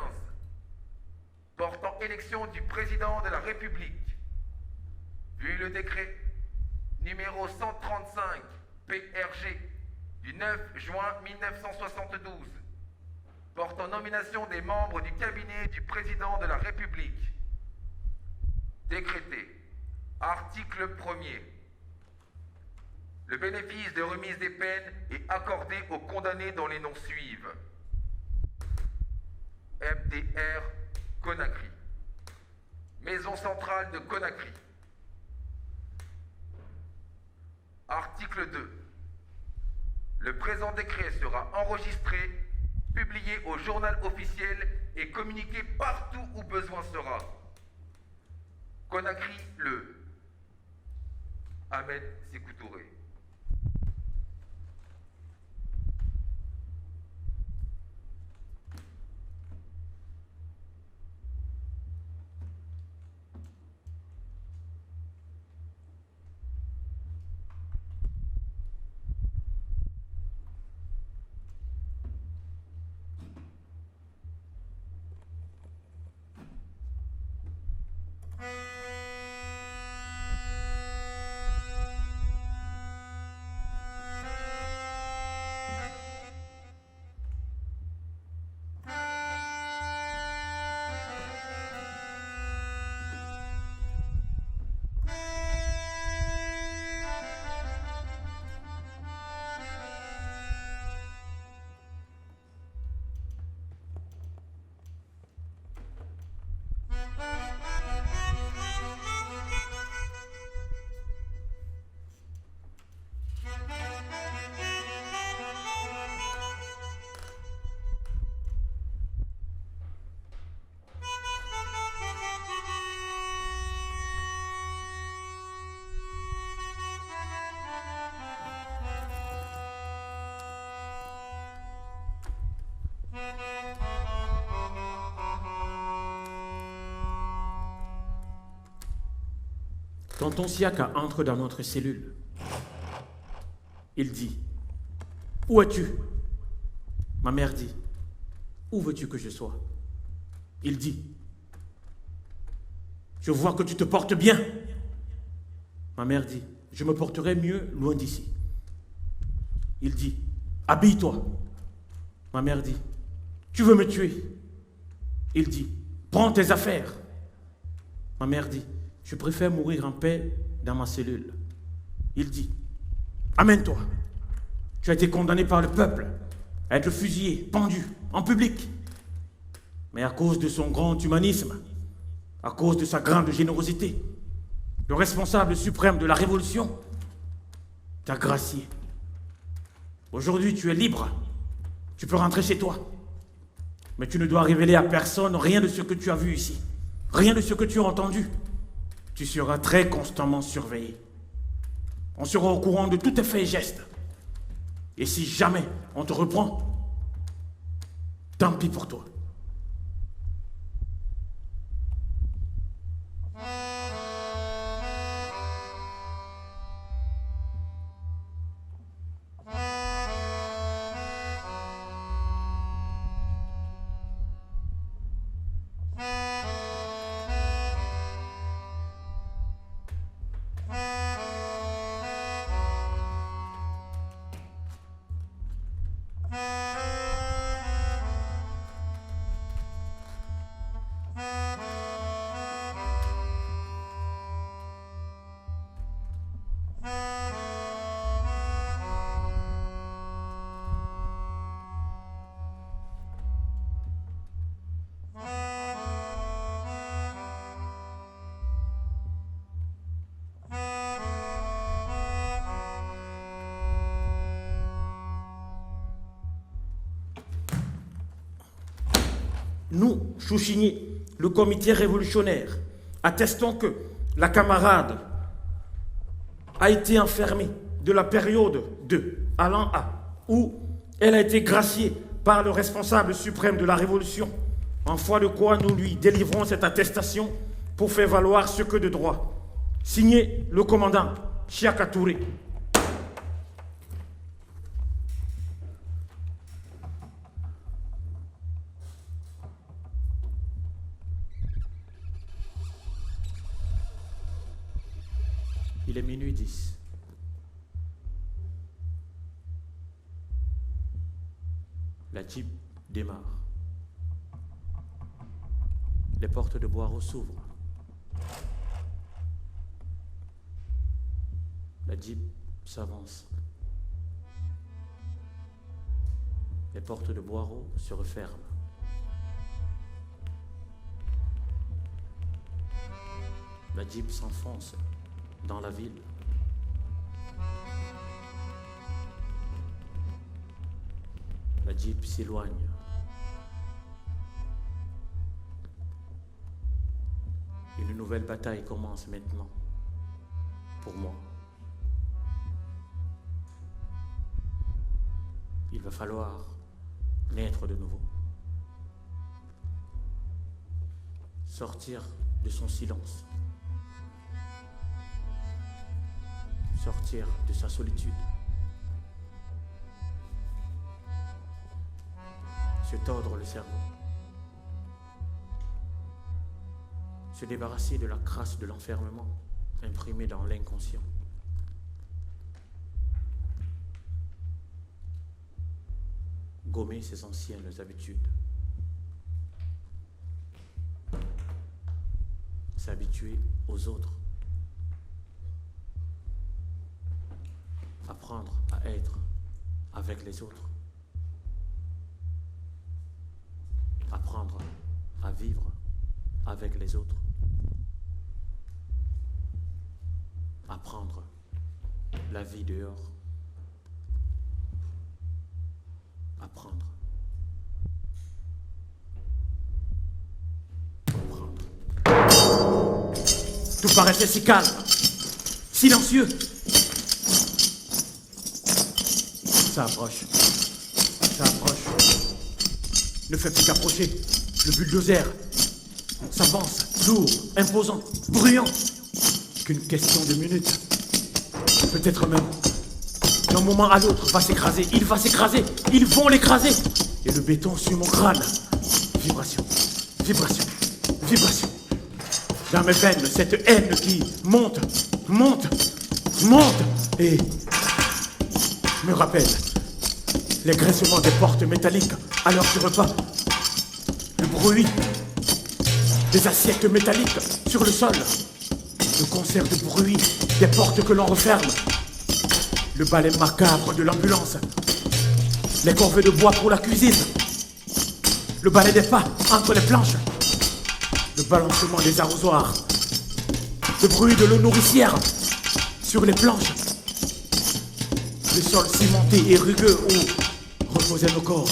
portant élection du président de la République, vu le décret numéro 135 PRG du 9 juin 1972 portant nomination des membres du cabinet du président de la République, décrété. Article 1er. Le bénéfice de remise des peines est accordé aux condamnés dont les noms suivent. MDR Conakry. Maison centrale de Conakry. Article 2. Le présent décret sera enregistré, publié au journal officiel et communiqué partout où besoin sera. Conakry, le Ahmed Sékou Touré. Tonton Siaka entre dans notre cellule. Il dit, « Où es-tu » Ma mère dit, « Où veux-tu que je sois » Il dit, « Je vois que tu te portes bien. » Ma mère dit, « Je me porterai mieux loin d'ici. » Il dit, « Habille-toi. » Ma mère dit, « Tu veux me tuer » Il dit, « Prends tes affaires. » Ma mère dit, « Je préfère mourir en paix dans ma cellule. » Il dit, « Amène-toi. Tu as été condamné par le peuple à être fusillé, pendu, en public. Mais à cause de son grand humanisme, à cause de sa grande générosité, le responsable suprême de la révolution t'a gracié. Aujourd'hui, tu es libre. Tu peux rentrer chez toi. Mais tu ne dois révéler à personne rien de ce que tu as vu ici, rien de ce que tu as entendu. Tu seras très constamment surveillé. On sera au courant de tous tes faits et gestes. Et si jamais on te reprend, tant pis pour toi. Nous, Chouchigny, le comité révolutionnaire, attestons que la camarade a été enfermée de la période de allant à où elle a été graciée par le responsable suprême de la révolution, en foi de quoi nous lui délivrons cette attestation pour faire valoir ce que de droit. Signé le commandant Siaka Touré. Il est minuit 10. La Jeep démarre. Les portes de Boireau s'ouvrent. La Jeep s'avance. Les portes de Boireau se referment. La Jeep s'enfonce dans la ville. La Jeep s'éloigne. Une nouvelle bataille commence maintenant, pour moi. Il va falloir naître de nouveau. Sortir de son silence. Sortir de sa solitude. Se tordre le cerveau. Se débarrasser de la crasse de l'enfermement imprimée dans l'inconscient. Gommer ses anciennes habitudes. S'habituer aux autres. Apprendre à être avec les autres. Apprendre à vivre avec les autres. Apprendre la vie dehors. Apprendre. Tout paraissait si calme, silencieux. Ça approche. Ça approche. Ne fait plus qu'approcher. Le bulldozer s'avance, lourd, imposant, bruyant. Qu'une question de minutes. Peut-être même d'un moment à l'autre va s'écraser. Il va s'écraser. Ils vont l'écraser. Et le béton sur mon crâne. Vibration, vibration, vibration. Dans mes veines, cette haine qui monte, monte, monte et me rappelle les graissements des portes métalliques à l'heure du repas, le bruit des assiettes métalliques sur le sol, le concert de bruit des portes que l'on referme, le balai macabre de l'ambulance, les corvées de bois pour la cuisine, le balai des pas entre les planches, le balancement des arrosoirs, le bruit de l'eau nourricière sur les planches, le sol cimenté et rugueux où reposaient nos corps,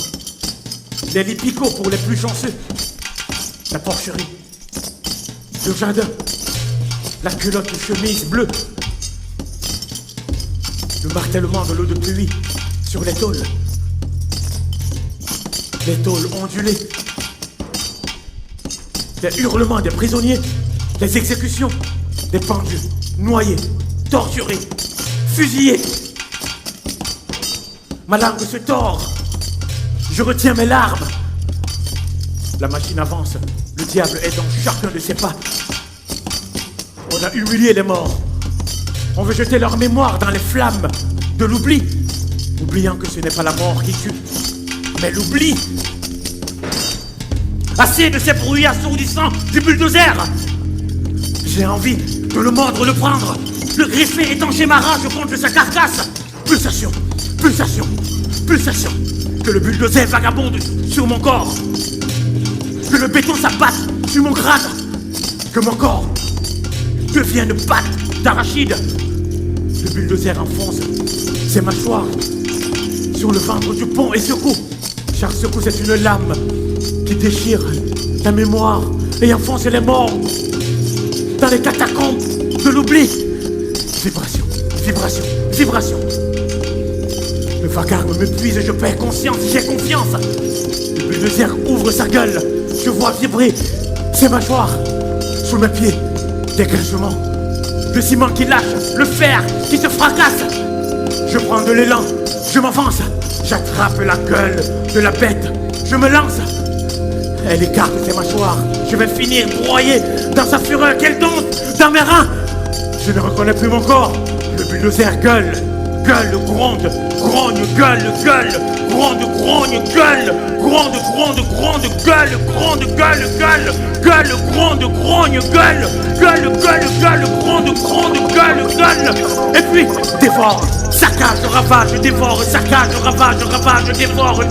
les lits picots pour les plus chanceux, la porcherie, le jardin, la culotte chemise bleue, le martèlement de l'eau de pluie sur les tôles ondulées, les hurlements des prisonniers, les exécutions, des pendus, noyés, torturés, fusillés. Ma langue se tord, je retiens mes larmes. La machine avance, le diable est dans chacun de ses pas. On a humilié les morts, on veut jeter leur mémoire dans les flammes de l'oubli, oubliant que ce n'est pas la mort qui tue, mais l'oubli. Assez de ces bruits assourdissants du bulldozer. J'ai envie de le mordre, le prendre, le griffer, étancher ma rage contre sa carcasse. Pulsation, pulsation, pulsation. Que le bulldozer vagabonde sur mon corps. Que le béton s'abatte sur mon crâne. Que mon corps devienne pâte d'arachide. Le bulldozer enfonce ses mâchoires sur le ventre du pont et secoue. Chaque secoue, c'est une lame qui déchire la mémoire et enfonce les morts dans les catacombes de l'oubli. Vibration, vibration, vibration. Le vacarme m'épuise, je perds conscience, j'ai confiance. Le bulldozer ouvre sa gueule, je vois vibrer ses mâchoires. Sous mes pieds, des grincements, le ciment qui lâche, le fer qui se fracasse. Je prends de l'élan, je m'avance, j'attrape la gueule de la bête, je me lance. Elle écarte ses mâchoires, je vais finir broyé dans sa fureur qu'elle dompte dans mes reins. Je ne reconnais plus mon corps, le bulldozer gueule, gueule, gronde, grogne, gueule, gueule, gronde, grogne, gueule, gronde, gronde, gronde, gueule, gronde, gueule, gueule, gueule, gronde, grogne, gueule, gueule, gueule, gueule, gronde, gronde, gueule, gueule, et puis dévore saccage, ravage, dévore, saccage, ravage, dévore,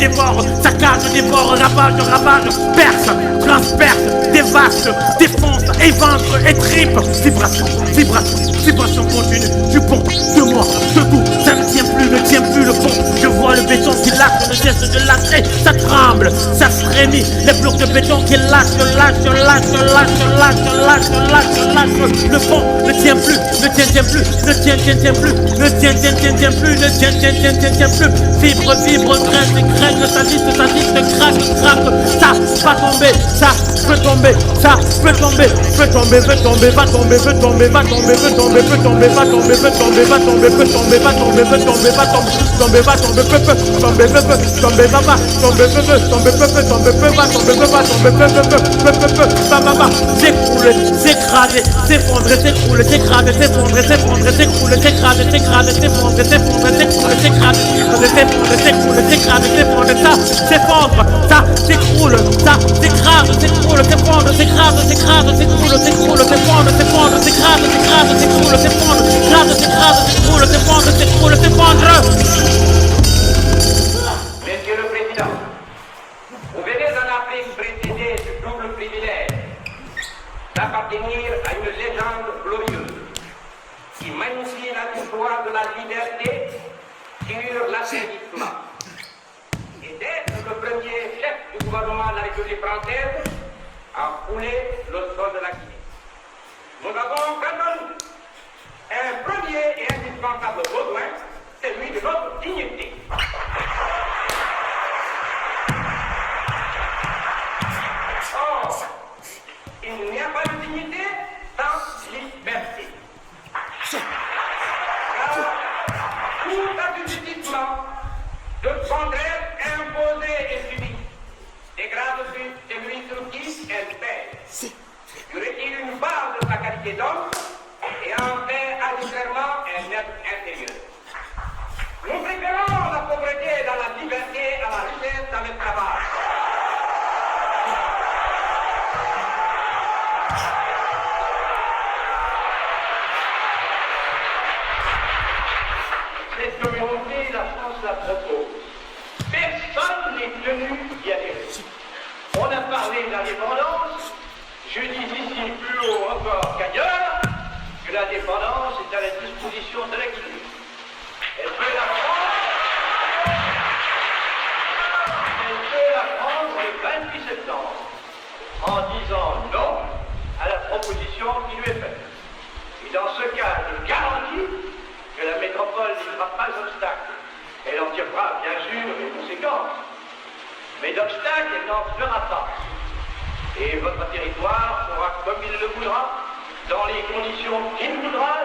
saccage, dévore, ravage, perce, transperce, dévaste, défonce, éventre, étripe, vibration continue, du pont, de moi, debout, ça ne tient plus le pont, je vois le béton qui lâche, ne cesse de lâcher, ça tremble, ça frémit, les blocs de béton qui lâchent, le pont ne tient plus, vibre, graine, sadiste, craque, ça va tomber, ça peut tomber, s'écrouler, s'écraser, s'effondrer, s'écrouler, s'écraser, s'effondrer, s'écrouler, s'écraser, s'effondrer, s'écrouler, s'écraser, s'effondrer, s'écraser, s'effondrer, ça s'effondre, ça s'écroule, ça s'écrase, s'écroule, s'effondre, s'écrase, s'écroule, s'effondre, s'écrase, s'écroule, s'effondre, s'écroule, s'effondre. Monsieur le Président, vous venez en Afrique précéder du double privilège d'appartenir à une légende glorieuse qui magnifie la victoire de la liberté sur l'asservissement et d'être le premier chef du gouvernement de la République française à fouler le sol de la Guinée. Nous avons quand même un premier et indispensable besoin, celui de notre dignité. Or, il n'y a pas de dignité sans liberté. Car tout assujettissement de contraire imposé et subi dégrade celui sur qui elle paie. Il retire une part de sa qualité d'homme et en fait arbitrairement un être intérieur. Nous préférons la pauvreté dans la liberté à la richesse dans le travail. Cette communauté, la France la propose. Personne n'est tenu d'y adhérer. On a parlé d'indépendance. Je dis ici plus haut encore qu'ailleurs que l'indépendance est à la disposition de la Guinée. Elle peut la prendre le 28 septembre en disant non à la proposition qui lui est faite. Et dans ce cas, je garantis que la métropole n'y fera pas d'obstacle. Elle en tirera bien sûr les conséquences. Mais d'obstacle, elle n'en fera pas. Et votre territoire fera comme il le voudra, dans les conditions qu'il voudra,